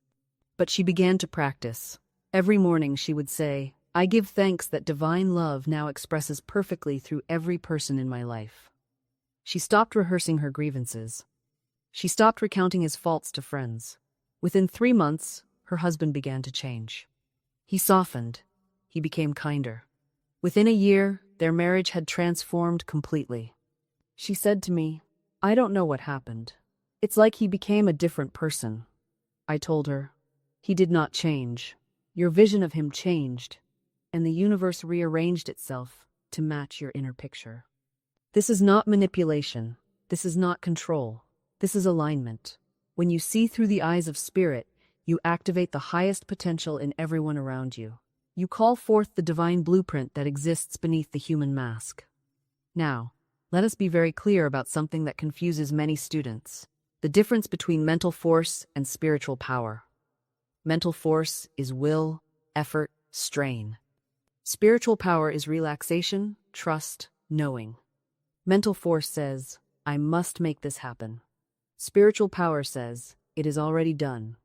But she began to practice. Every morning she would say, "I give thanks that divine love now expresses perfectly through every person in my life." She stopped rehearsing her grievances. She stopped recounting his faults to friends. Within 3 months, her husband began to change. He softened. He became kinder. Within a year, their marriage had transformed completely. She said to me, "I don't know what happened. It's like he became a different person." I told her, "He did not change. Your vision of him changed, and the universe rearranged itself to match your inner picture." This is not manipulation. This is not control. This is alignment. When you see through the eyes of spirit, you activate the highest potential in everyone around you. You call forth the divine blueprint that exists beneath the human mask. Now, let us be very clear about something that confuses many students: the difference between mental force and spiritual power. Mental force is will, effort, strain. Spiritual power is relaxation, trust, knowing. Mental force says, "I must make this happen." Spiritual power says, "It is already done."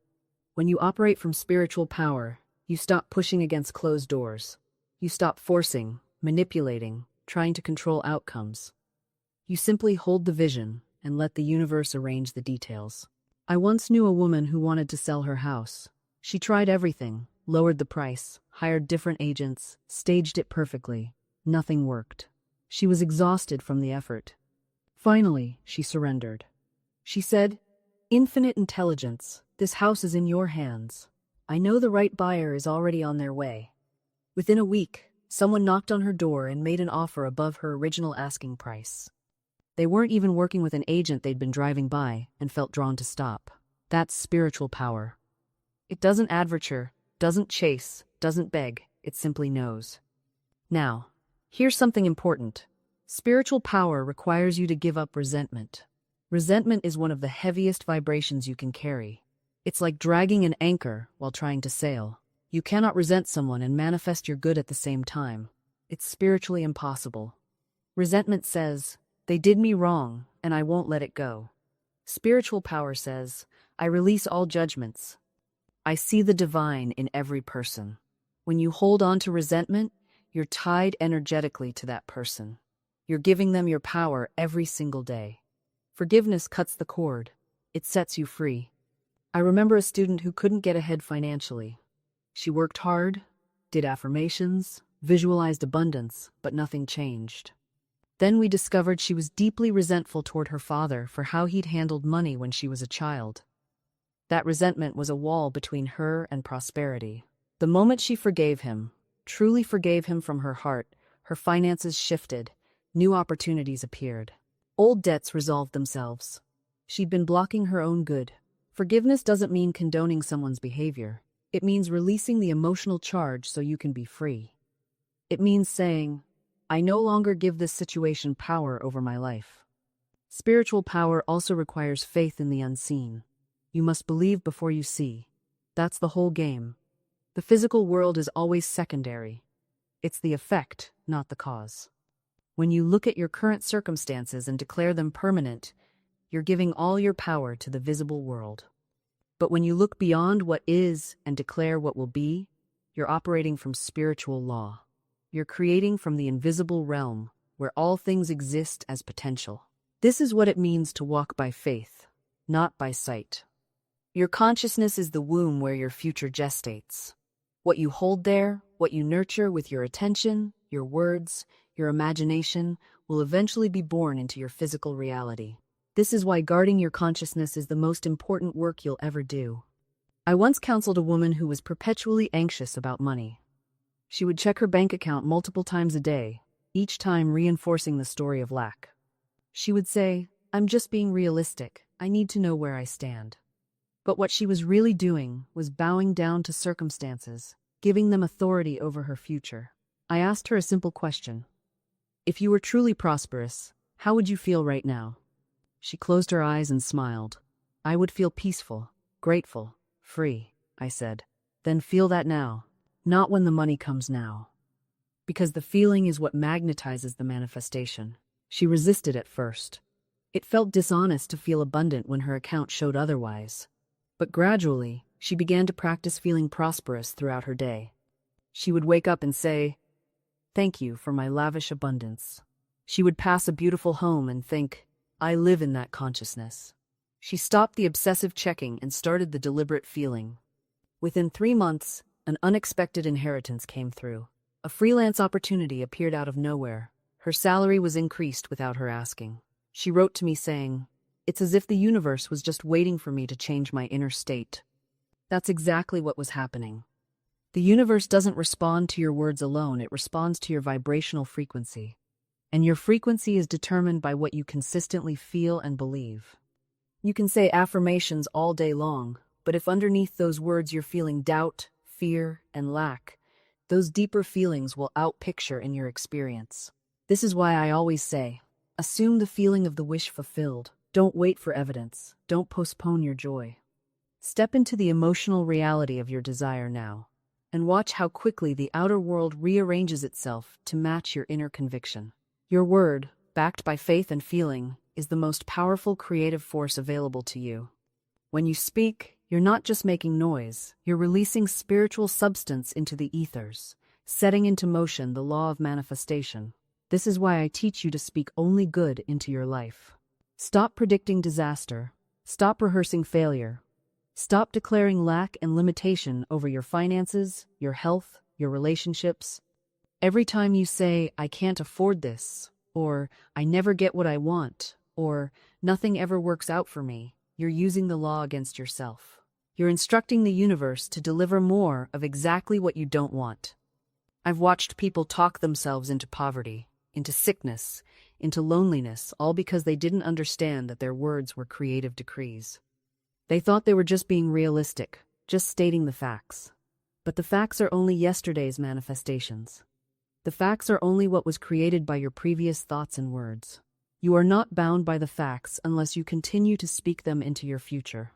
When you operate from spiritual power, you stop pushing against closed doors. You stop forcing, manipulating, trying to control outcomes. You simply hold the vision and let the universe arrange the details. I once knew a woman who wanted to sell her house. She tried everything, lowered the price, hired different agents, staged it perfectly. Nothing worked. She was exhausted from the effort. Finally, she surrendered. She said, "Infinite intelligence, this house is in your hands. I know the right buyer is already on their way." Within a week, someone knocked on her door and made an offer above her original asking price. They weren't even working with an agent they'd been driving by and felt drawn to stop. That's spiritual power. It doesn't advertise, doesn't chase, doesn't beg, it simply knows. Now, here's something important. Spiritual power requires you to give up resentment. Resentment is one of the heaviest vibrations you can carry. It's like dragging an anchor while trying to sail. You cannot resent someone and manifest your good at the same time. It's spiritually impossible. Resentment says, "They did me wrong, and I won't let it go." Spiritual power says, "I release all judgments. I see the divine in every person." When you hold on to resentment, you're tied energetically to that person. You're giving them your power every single day. Forgiveness cuts the cord. It sets you free. I remember a student who couldn't get ahead financially. She worked hard, did affirmations, visualized abundance, but nothing changed. Then we discovered she was deeply resentful toward her father for how he'd handled money when she was a child. That resentment was a wall between her and prosperity. The moment she forgave him, truly forgave him from her heart, her finances shifted, new opportunities appeared. Old debts resolved themselves. She'd been blocking her own good. Forgiveness doesn't mean condoning someone's behavior. It means releasing the emotional charge so you can be free. It means saying, I no longer give this situation power over my life. Spiritual power also requires faith in the unseen. You must believe before you see. That's the whole game. The physical world is always secondary. It's the effect, not the cause. When you look at your current circumstances and declare them permanent, you're giving all your power to the visible world. But when you look beyond what is and declare what will be, you're operating from spiritual law. You're creating from the invisible realm, where all things exist as potential. This is what it means to walk by faith, not by sight. Your consciousness is the womb where your future gestates. What you hold there, what you nurture with your attention, your words, your imagination, will eventually be born into your physical reality. This is why guarding your consciousness is the most important work you'll ever do. I once counseled a woman who was perpetually anxious about money. She would check her bank account multiple times a day, each time reinforcing the story of lack. She would say, "I'm just being realistic. I need to know where I stand." But what she was really doing was bowing down to circumstances, giving them authority over her future. I asked her a simple question. If you were truly prosperous, how would you feel right now? She closed her eyes and smiled. I would feel peaceful, grateful, free, I said. Then feel that now, not when the money comes now. Because the feeling is what magnetizes the manifestation. She resisted at first. It felt dishonest to feel abundant when her account showed otherwise. But gradually, she began to practice feeling prosperous throughout her day. She would wake up and say, "Thank you for my lavish abundance." She would pass a beautiful home and think, "I live in that consciousness." She stopped the obsessive checking and started the deliberate feeling. Within 3 months, an unexpected inheritance came through. A freelance opportunity appeared out of nowhere. Her salary was increased without her asking. She wrote to me saying, "It's as if the universe was just waiting for me to change my inner state." That's exactly what was happening. The universe doesn't respond to your words alone, it responds to your vibrational frequency. And your frequency is determined by what you consistently feel and believe. You can say affirmations all day long, but if underneath those words you're feeling doubt, fear, and lack, those deeper feelings will outpicture in your experience. This is why I always say, assume the feeling of the wish fulfilled. Don't wait for evidence. Don't postpone your joy. Step into the emotional reality of your desire now, and watch how quickly the outer world rearranges itself to match your inner conviction. Your word, backed by faith and feeling, is the most powerful creative force available to you. When you speak, you're not just making noise, you're releasing spiritual substance into the ethers, setting into motion the law of manifestation. This is why I teach you to speak only good into your life. Stop predicting disaster. Stop rehearsing failure. Stop declaring lack and limitation over your finances, your health, your relationships. Every time you say, "I can't afford this," or "I never get what I want," or "nothing ever works out for me," you're using the law against yourself. You're instructing the universe to deliver more of exactly what you don't want. I've watched people talk themselves into poverty, into sickness, into loneliness, all because they didn't understand that their words were creative decrees. They thought they were just being realistic, just stating the facts. But the facts are only yesterday's manifestations. The facts are only what was created by your previous thoughts and words. You are not bound by the facts unless you continue to speak them into your future.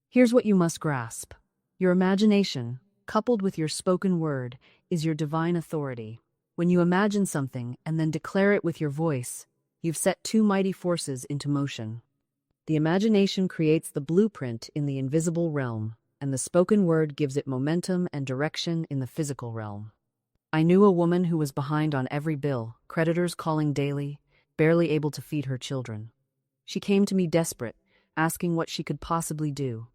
Here's what you must grasp. Your imagination, coupled with your spoken word, is your divine authority. When you imagine something and then declare it with your voice, you've set two mighty forces into motion. The imagination creates the blueprint in the invisible realm, and the spoken word gives it momentum and direction in the physical realm. I knew a woman who was behind on every bill, creditors calling daily, barely able to feed her children. She came to me desperate, asking what she could possibly do.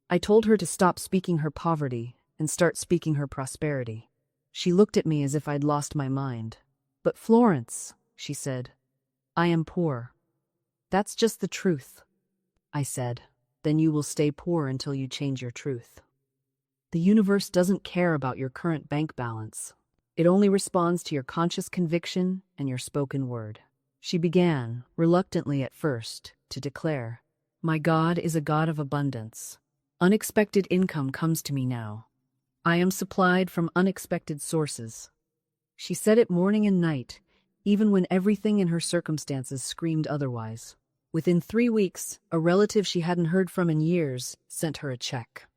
I told her to stop speaking her poverty and start speaking her prosperity. She looked at me as if I'd lost my mind. "But Florence," she said, "I am poor." "That's just the truth," I said. "Then you will stay poor until you change your truth." The universe doesn't care about your current bank balance. It only responds to your conscious conviction and your spoken word. She began, reluctantly at first, to declare, "My God is a God of abundance. Unexpected income comes to me now. I am supplied from unexpected sources." She said it morning and night, even when everything in her circumstances screamed otherwise. Within 3 weeks, a relative she hadn't heard from in years sent her a check.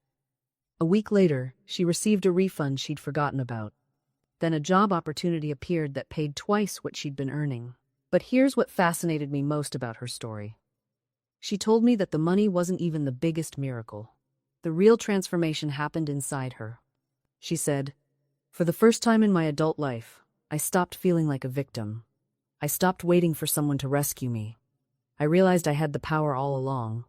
A week later, she received a refund she'd forgotten about. Then a job opportunity appeared that paid twice what she'd been earning. But here's what fascinated me most about her story. She told me that the money wasn't even the biggest miracle. The real transformation happened inside her. She said, "For the first time in my adult life, I stopped feeling like a victim. I stopped waiting for someone to rescue me. I realized I had the power all along."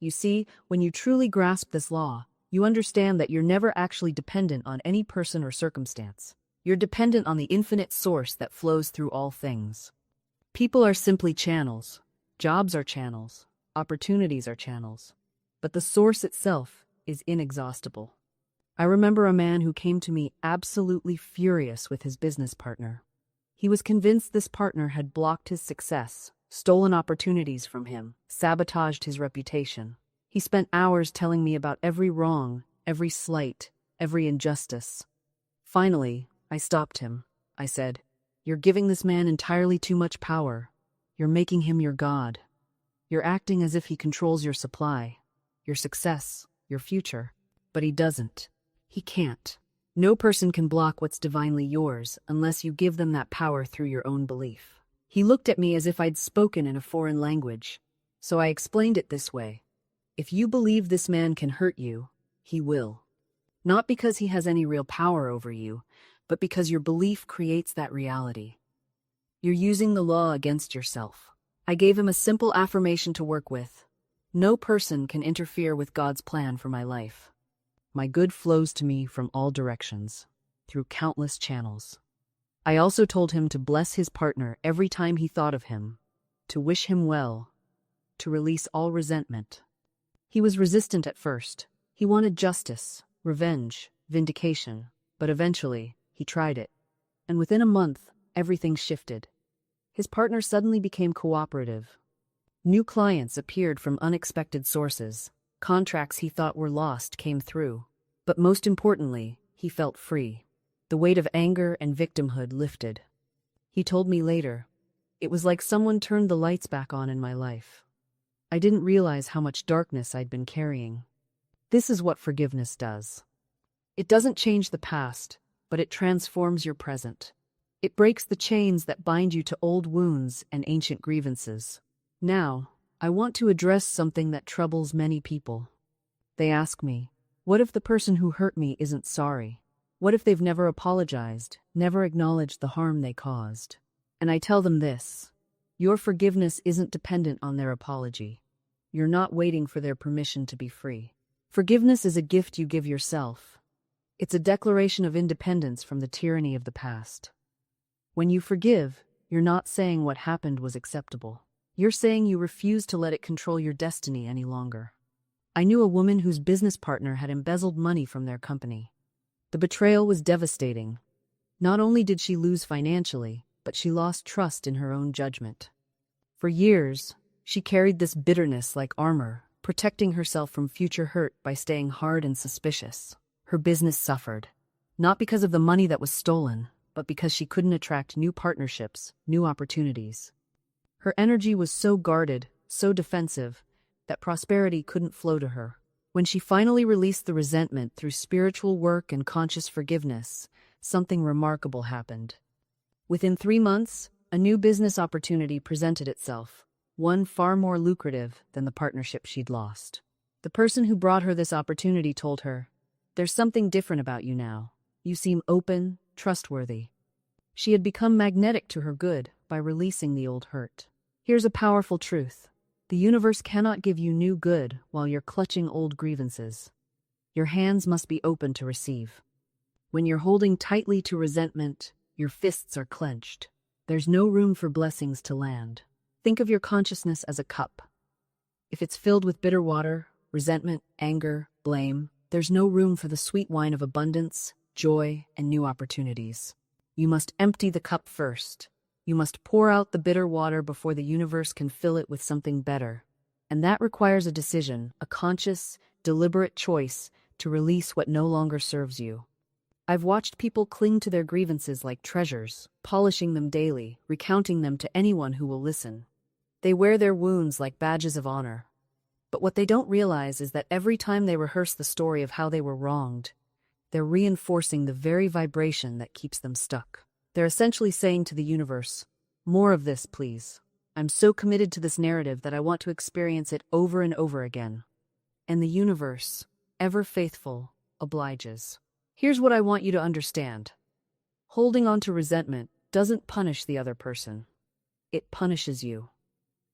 You see, when you truly grasp this law, you understand that you're never actually dependent on any person or circumstance. You're dependent on the infinite source that flows through all things. People are simply channels. Jobs are channels. Opportunities are channels. But the source itself is inexhaustible. I remember a man who came to me absolutely furious with his business partner. He was convinced this partner had blocked his success, stolen opportunities from him, sabotaged his reputation. He spent hours telling me about every wrong, every slight, every injustice. Finally, I stopped him. I said, "You're giving this man entirely too much power. You're making him your god. You're acting as if he controls your supply, your success, your future." But he doesn't. He can't. No person can block what's divinely yours unless you give them that power through your own belief. He looked at me as if I'd spoken in a foreign language. So I explained it this way. If you believe this man can hurt you, he will. Not because he has any real power over you, but because your belief creates that reality. You're using the law against yourself. I gave him a simple affirmation to work with. No person can interfere with God's plan for my life. My good flows to me from all directions, through countless channels. I also told him to bless his partner every time he thought of him, to wish him well, to release all resentment. He was resistant at first. He wanted justice, revenge, vindication, but eventually, he tried it. And within a month, everything shifted. His partner suddenly became cooperative. New clients appeared from unexpected sources. Contracts he thought were lost came through. But most importantly, he felt free. The weight of anger and victimhood lifted. He told me later, "It was like someone turned the lights back on in my life. I didn't realize how much darkness I'd been carrying." This is what forgiveness does. It doesn't change the past, but it transforms your present. It breaks the chains that bind you to old wounds and ancient grievances. Now, I want to address something that troubles many people. They ask me, what if the person who hurt me isn't sorry? What if they've never apologized, never acknowledged the harm they caused? And I tell them this, your forgiveness isn't dependent on their apology. You're not waiting for their permission to be free. Forgiveness is a gift you give yourself. It's a declaration of independence from the tyranny of the past. When you forgive, you're not saying what happened was acceptable. You're saying you refuse to let it control your destiny any longer. I knew a woman whose business partner had embezzled money from their company. The betrayal was devastating. Not only did she lose financially, but she lost trust in her own judgment. For years, she carried this bitterness like armor, protecting herself from future hurt by staying hard and suspicious. Her business suffered, not because of the money that was stolen, but because she couldn't attract new partnerships, new opportunities. Her energy was so guarded, so defensive, that prosperity couldn't flow to her. When she finally released the resentment through spiritual work and conscious forgiveness, something remarkable happened. Within 3 months, a new business opportunity presented itself, one far more lucrative than the partnership she'd lost. The person who brought her this opportunity told her, "There's something different about you now. You seem open, trustworthy." She had become magnetic to her good by releasing the old hurt. Here's a powerful truth. The universe cannot give you new good while you're clutching old grievances. Your hands must be open to receive. When you're holding tightly to resentment, your fists are clenched. There's no room for blessings to land. Think of your consciousness as a cup. If it's filled with bitter water, resentment, anger, blame, there's no room for the sweet wine of abundance, joy, and new opportunities. You must empty the cup first. You must pour out the bitter water before the universe can fill it with something better. And that requires a decision, a conscious, deliberate choice to release what no longer serves you. I've watched people cling to their grievances like treasures, polishing them daily, recounting them to anyone who will listen. They wear their wounds like badges of honor. But what they don't realize is that every time they rehearse the story of how they were wronged, they're reinforcing the very vibration that keeps them stuck. They're essentially saying to the universe, "More of this, please. I'm so committed to this narrative that I want to experience it over and over again." And the universe, ever faithful, obliges. Here's what I want you to understand. Holding on to resentment doesn't punish the other person. It punishes you.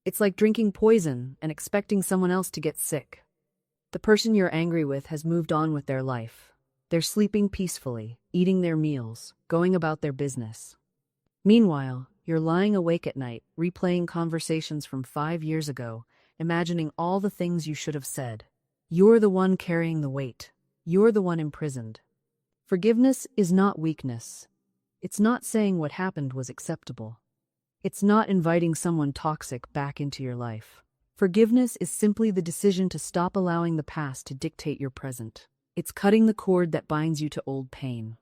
It's like drinking poison and expecting someone else to get sick. The person you're angry with has moved on with their life. They're sleeping peacefully, eating their meals, going about their business. Meanwhile, you're lying awake at night, replaying conversations from 5 years ago, imagining all the things you should have said. You're the one carrying the weight. You're the one imprisoned. Forgiveness is not weakness. It's not saying what happened was acceptable. It's not inviting someone toxic back into your life. Forgiveness is simply the decision to stop allowing the past to dictate your present. It's cutting the cord that binds you to old pain.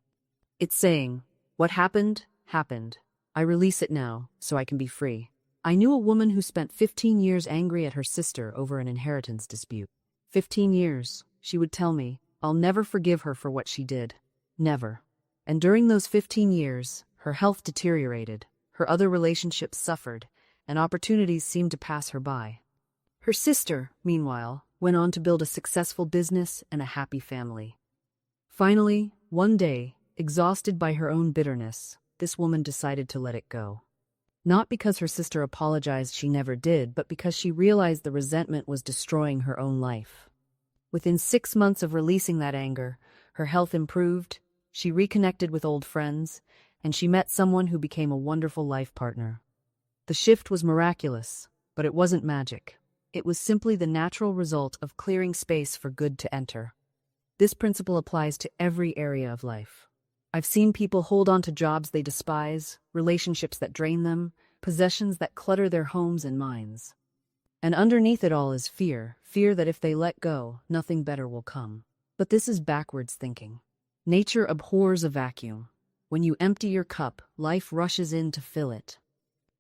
It's saying, "What happened, happened. I release it now, so I can be free." I knew a woman who spent 15 years angry at her sister over an inheritance dispute. 15 years, she would tell me. I'll never forgive her for what she did. Never. And during those 15 years, her health deteriorated, her other relationships suffered, and opportunities seemed to pass her by. Her sister, meanwhile, went on to build a successful business and a happy family. Finally, one day, exhausted by her own bitterness, this woman decided to let it go. Not because her sister apologized, she never did, but because she realized the resentment was destroying her own life. Within 6 months of releasing that anger, her health improved, she reconnected with old friends, and she met someone who became a wonderful life partner. The shift was miraculous, but it wasn't magic. It was simply the natural result of clearing space for good to enter. This principle applies to every area of life. I've seen people hold on to jobs they despise, relationships that drain them, possessions that clutter their homes and minds. And underneath it all is fear that if they let go, nothing better will come. But this is backwards thinking. Nature abhors a vacuum. When you empty your cup, life rushes in to fill it.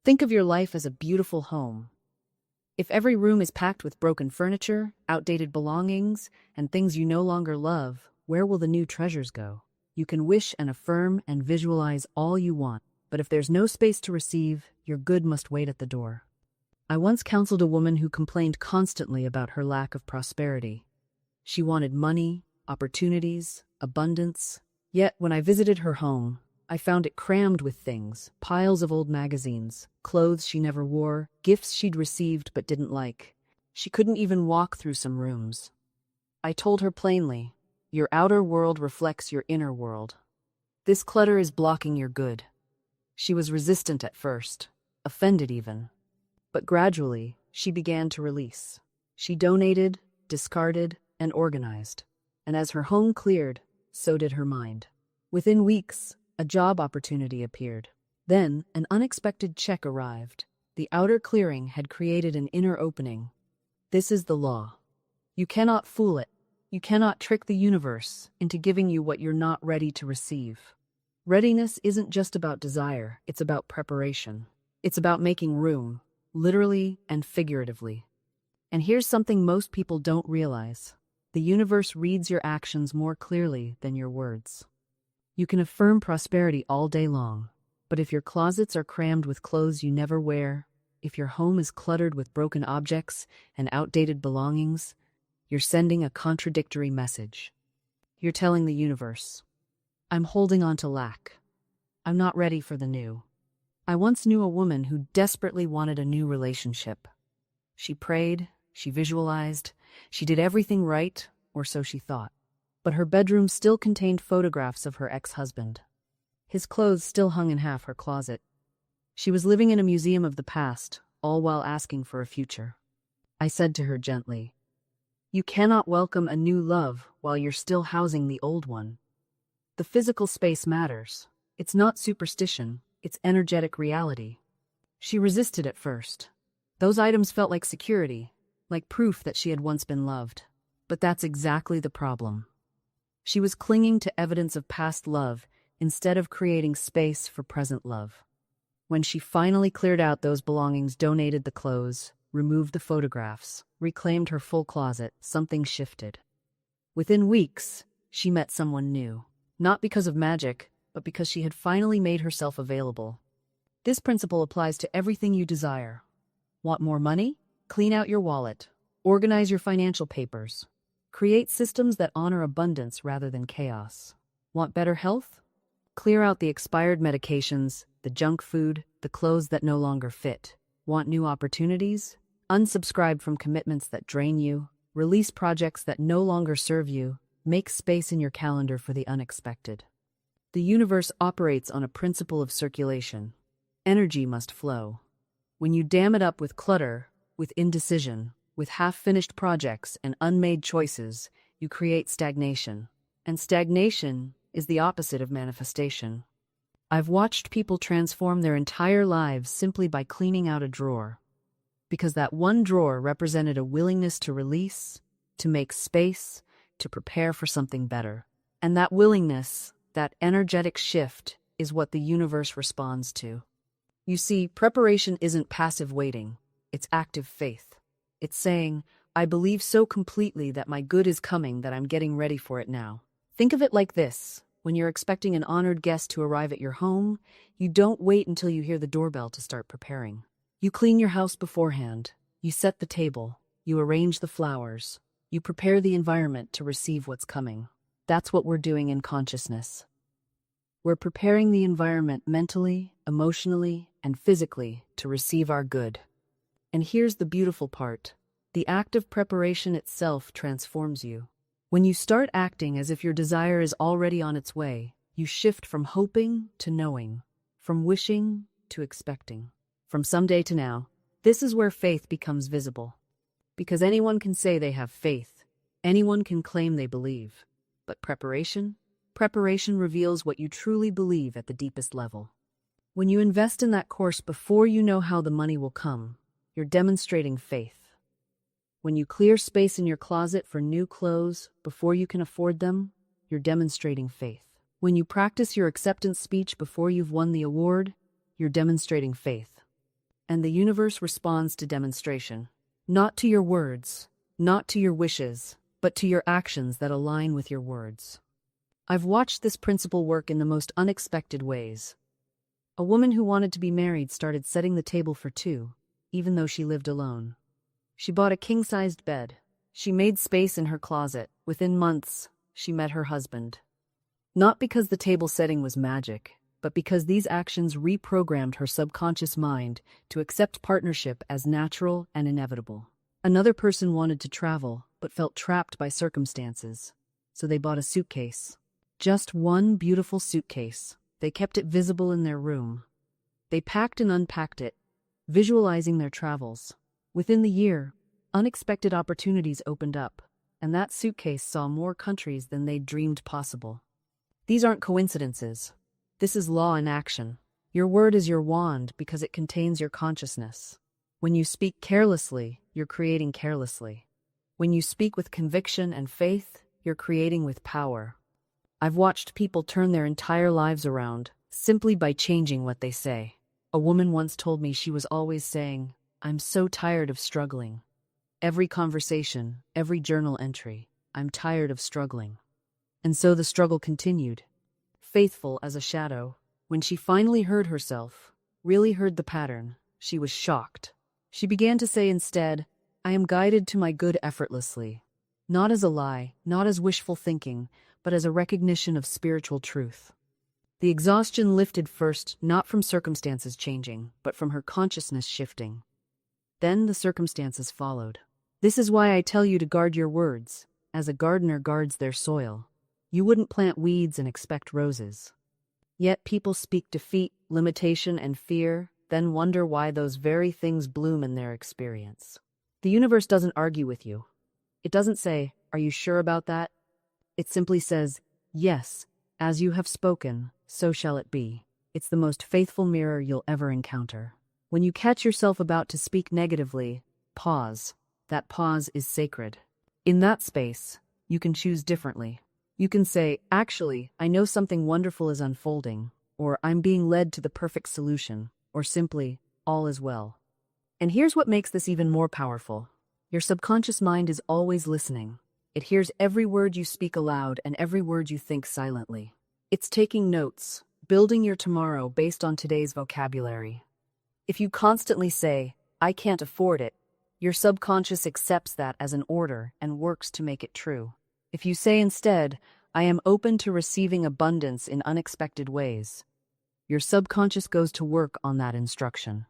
Think of your life as a beautiful home. If every room is packed with broken furniture, outdated belongings, and things you no longer love, where will the new treasures go? You can wish and affirm and visualize all you want, but if there's no space to receive, your good must wait at the door. I once counseled a woman who complained constantly about her lack of prosperity. She wanted money, opportunities, abundance. Yet, when I visited her home, I found it crammed with things, piles of old magazines, clothes she never wore, gifts she'd received but didn't like. She couldn't even walk through some rooms. I told her plainly, "Your outer world reflects your inner world. This clutter is blocking your good." She was resistant at first, offended even. But gradually, she began to release. She donated, discarded, and organized. And as her home cleared, so did her mind. Within weeks, a job opportunity appeared. Then, an unexpected check arrived. The outer clearing had created an inner opening. This is the law. You cannot fool it. You cannot trick the universe into giving you what you're not ready to receive. Readiness isn't just about desire, it's about preparation. It's about making room, literally and figuratively. And here's something most people don't realize. The universe reads your actions more clearly than your words. You can affirm prosperity all day long, but if your closets are crammed with clothes you never wear, if your home is cluttered with broken objects and outdated belongings, you're sending a contradictory message. You're telling the universe, "I'm holding on to lack. I'm not ready for the new." I once knew a woman who desperately wanted a new relationship. She prayed, she visualized, she did everything right, or so she thought. But her bedroom still contained photographs of her ex-husband. His clothes still hung in half her closet. She was living in a museum of the past, all while asking for a future. I said to her gently, "You cannot welcome a new love while you're still housing the old one. The physical space matters. It's not superstition, it's energetic reality." She resisted at first. Those items felt like security, like proof that she had once been loved. But that's exactly the problem. She was clinging to evidence of past love instead of creating space for present love. When she finally cleared out those belongings, donated the clothes, removed the photographs, reclaimed her full closet, something shifted. Within weeks, she met someone new. Not because of magic, but because she had finally made herself available. This principle applies to everything you desire. Want more money? Clean out your wallet. Organize your financial papers. Create systems that honor abundance rather than chaos. Want better health? Clear out the expired medications, the junk food, the clothes that no longer fit. Want new opportunities? Unsubscribe from commitments that drain you. Release projects that no longer serve you. Make space in your calendar for the unexpected. The universe operates on a principle of circulation. Energy must flow. When you dam it up with clutter, with indecision, with half-finished projects and unmade choices, you create stagnation. And stagnation is the opposite of manifestation. I've watched people transform their entire lives simply by cleaning out a drawer. Because that one drawer represented a willingness to release, to make space, to prepare for something better. And that willingness, that energetic shift, is what the universe responds to. You see, preparation isn't passive waiting, it's active faith. It's saying, I believe so completely that my good is coming that I'm getting ready for it now. Think of it like this. When you're expecting an honored guest to arrive at your home, you don't wait until you hear the doorbell to start preparing. You clean your house beforehand. You set the table. You arrange the flowers. You prepare the environment to receive what's coming. That's what we're doing in consciousness. We're preparing the environment mentally, emotionally, and physically to receive our good. And here's the beautiful part. The act of preparation itself transforms you. When you start acting as if your desire is already on its way, you shift from hoping to knowing, from wishing to expecting, from someday to now. This is where faith becomes visible. Because anyone can say they have faith. Anyone can claim they believe. But preparation reveals what you truly believe at the deepest level. When you invest in that course before you know how the money will come, you're demonstrating faith. When you clear space in your closet for new clothes before you can afford them, you're demonstrating faith. When you practice your acceptance speech before you've won the award, you're demonstrating faith. And the universe responds to demonstration. Not to your words, not to your wishes, but to your actions that align with your words. I've watched this principle work in the most unexpected ways. A woman who wanted to be married started setting the table for two, even though she lived alone. She bought a king-sized bed. She made space in her closet. Within months, she met her husband. Not because the table setting was magic, but because these actions reprogrammed her subconscious mind to accept partnership as natural and inevitable. Another person wanted to travel, but felt trapped by circumstances. So they bought a suitcase. Just one beautiful suitcase. They kept it visible in their room. They packed and unpacked it, visualizing their travels. Within the year, unexpected opportunities opened up, and that suitcase saw more countries than they'd dreamed possible. These aren't coincidences. This is law in action. Your word is your wand because it contains your consciousness. When you speak carelessly, you're creating carelessly. When you speak with conviction and faith, you're creating with power. I've watched people turn their entire lives around simply by changing what they say. A woman once told me she was always saying, I'm so tired of struggling. Every conversation, every journal entry, I'm tired of struggling. And so the struggle continued, faithful as a shadow. When she finally heard herself, really heard the pattern, she was shocked. She began to say instead, I am guided to my good effortlessly. Not as a lie, not as wishful thinking, but as a recognition of spiritual truth. The exhaustion lifted first, not from circumstances changing, but from her consciousness shifting. Then the circumstances followed. This is why I tell you to guard your words, as a gardener guards their soil. You wouldn't plant weeds and expect roses. Yet people speak defeat, limitation, and fear, then wonder why those very things bloom in their experience. The universe doesn't argue with you. It doesn't say, are you sure about that? It simply says, yes, as you have spoken, so shall it be. It's the most faithful mirror you'll ever encounter. When you catch yourself about to speak negatively, pause. That pause is sacred. In that space, you can choose differently. You can say, actually, I know something wonderful is unfolding, or I'm being led to the perfect solution, or simply, all is well. And here's what makes this even more powerful. Your subconscious mind is always listening. It hears every word you speak aloud and every word you think silently. It's taking notes, building your tomorrow based on today's vocabulary. If you constantly say, I can't afford it, your subconscious accepts that as an order and works to make it true. If you say instead, I am open to receiving abundance in unexpected ways, your subconscious goes to work on that instruction.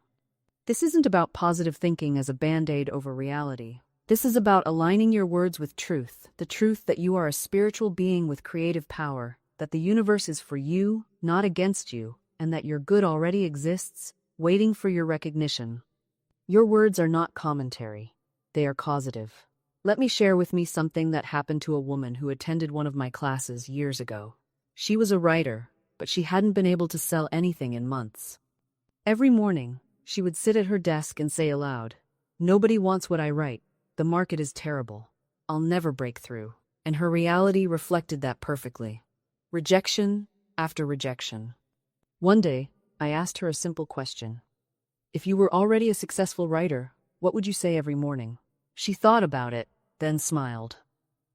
This isn't about positive thinking as a band-aid over reality. This is about aligning your words with truth, the truth that you are a spiritual being with creative power, that the universe is for you, not against you, and that your good already exists, waiting for your recognition. Your words are not commentary. They are causative. Let me share with me something that happened to a woman who attended one of my classes years ago. She was a writer, but she hadn't been able to sell anything in months. Every morning, she would sit at her desk and say aloud, nobody wants what I write. The market is terrible. I'll never break through. And her reality reflected that perfectly. Rejection after rejection. One day, I asked her a simple question. If you were already a successful writer, what would you say every morning? She thought about it, then smiled.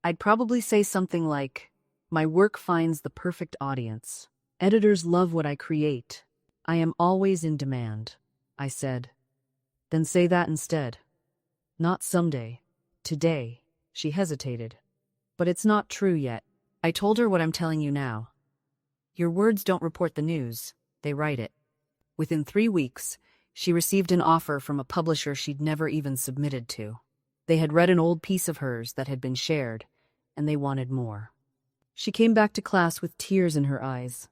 I'd probably say something like, my work finds the perfect audience. Editors love what I create. I am always in demand. I said. Then say that instead. Not someday. Today. She hesitated. But it's not true yet. I told her what I'm telling you now. Your words don't report the news. They write it. Within 3 weeks, she received an offer from a publisher she'd never even submitted to. They had read an old piece of hers that had been shared, and they wanted more. She came back to class with tears in her eyes.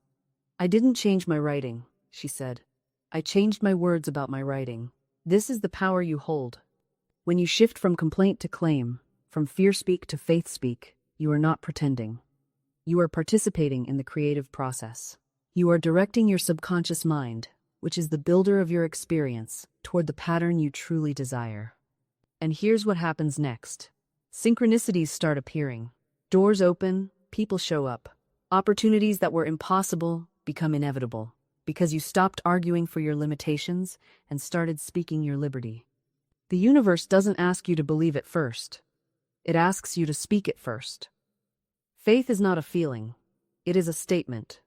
I didn't change my writing, she said. I changed my words about my writing. This is the power you hold. When you shift from complaint to claim, from fear speak to faith speak, you are not pretending. You are participating in the creative process. You are directing your subconscious mind, which is the builder of your experience, toward the pattern you truly desire. And here's what happens next. Synchronicities start appearing. Doors open, people show up. Opportunities that were impossible become inevitable, because you stopped arguing for your limitations and started speaking your liberty. The universe doesn't ask you to believe it first. It asks you to speak it first. Faith is not a feeling. It is a statement.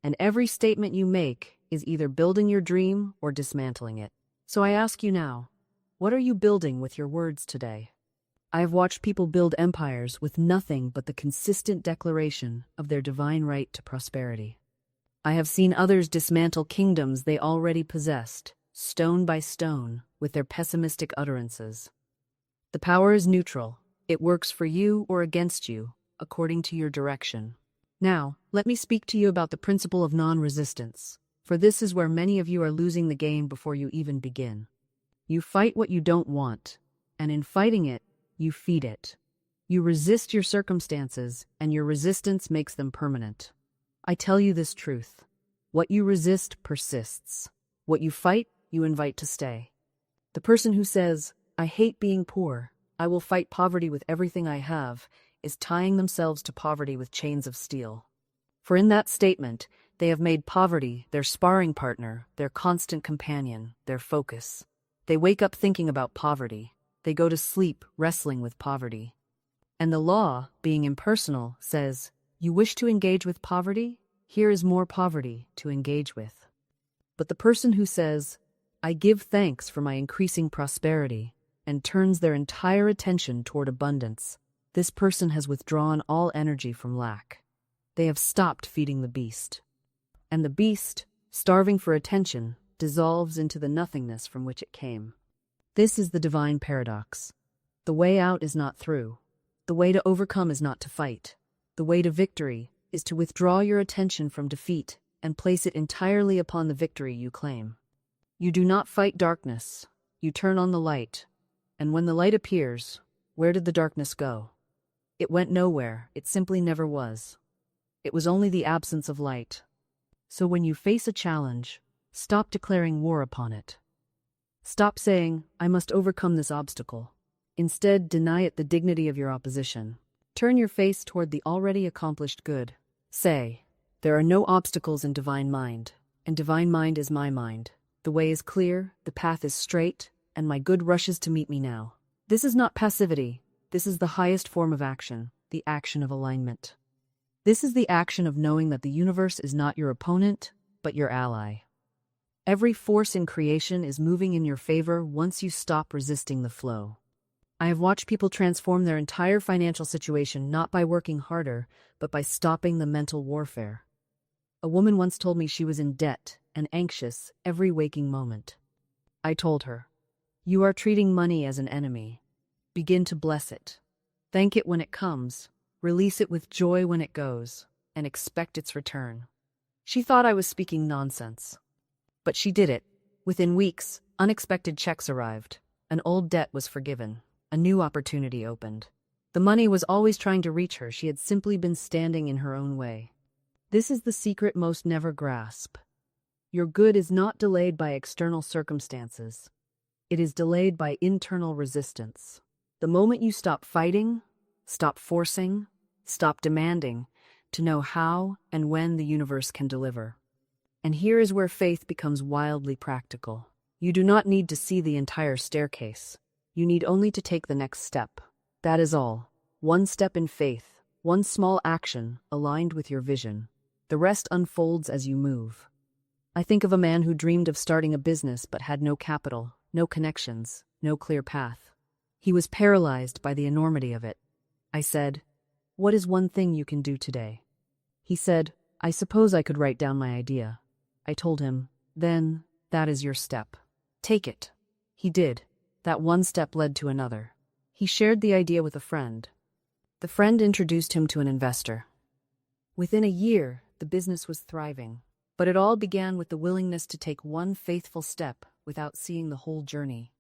And every statement you make is either building your dream or dismantling it. So I ask you now, what are you building with your words today? I have watched people build empires with nothing but the consistent declaration of their divine right to prosperity. I have seen others dismantle kingdoms they already possessed, stone by stone, with their pessimistic utterances. The power is neutral. It works for you or against you, according to your direction. Now, let me speak to you about the principle of non-resistance, for this is where many of you are losing the game before you even begin. You fight what you don't want, and in fighting it, you feed it. You resist your circumstances, and your resistance makes them permanent. I tell you this truth. What you resist persists. What you fight, you invite to stay. The person who says, I hate being poor, I will fight poverty with everything I have, is tying themselves to poverty with chains of steel. For in that statement, they have made poverty their sparring partner, their constant companion, their focus. They wake up thinking about poverty. They go to sleep wrestling with poverty. And the law, being impersonal, says, you wish to engage with poverty? Here is more poverty to engage with. But the person who says, I give thanks for my increasing prosperity, and turns their entire attention toward abundance, this person has withdrawn all energy from lack. They have stopped feeding the beast. And the beast, starving for attention, dissolves into the nothingness from which it came. This is the divine paradox. The way out is not through. The way to overcome is not to fight. The way to victory is to withdraw your attention from defeat and place it entirely upon the victory you claim. You do not fight darkness. You turn on the light. And when the light appears, where did the darkness go? It went nowhere. It simply never was. It was only the absence of light. So when you face a challenge, stop declaring war upon it. Stop saying, I must overcome this obstacle. Instead, deny it the dignity of your opposition. Turn your face toward the already accomplished good. Say, there are no obstacles in divine mind, and divine mind is my mind. The way is clear, the path is straight, and my good rushes to meet me now. This is not passivity. This is the highest form of action, the action of alignment. This is the action of knowing that the universe is not your opponent, but your ally. Every force in creation is moving in your favor once you stop resisting the flow. I have watched people transform their entire financial situation not by working harder, but by stopping the mental warfare. A woman once told me she was in debt and anxious every waking moment. I told her, "You are treating money as an enemy. Begin to bless it. Thank it when it comes, release it with joy when it goes, and expect its return." She thought I was speaking nonsense. But she did it. Within weeks, unexpected checks arrived. An old debt was forgiven. A new opportunity opened. The money was always trying to reach her. She had simply been standing in her own way. This is the secret most never grasp. Your good is not delayed by external circumstances. It is delayed by internal resistance. The moment you stop fighting, stop forcing, stop demanding to know how and when the universe can deliver. And here is where faith becomes wildly practical. You do not need to see the entire staircase. You need only to take the next step. That is all. One step in faith, one small action aligned with your vision. The rest unfolds as you move. I think of a man who dreamed of starting a business but had no capital, no connections, no clear path. He was paralyzed by the enormity of it. I said, "What is one thing you can do today?" He said, "I suppose I could write down my idea." I told him, "Then, that is your step. Take it." He did. That one step led to another. He shared the idea with a friend. The friend introduced him to an investor. Within a year, the business was thriving. But it all began with the willingness to take one faithful step without seeing the whole journey.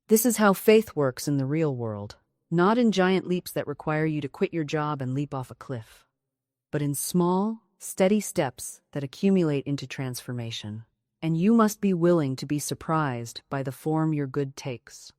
This is how faith works in the real world. Not in giant leaps that require you to quit your job and leap off a cliff, but in small, steady steps that accumulate into transformation. And you must be willing to be surprised by the form your good takes.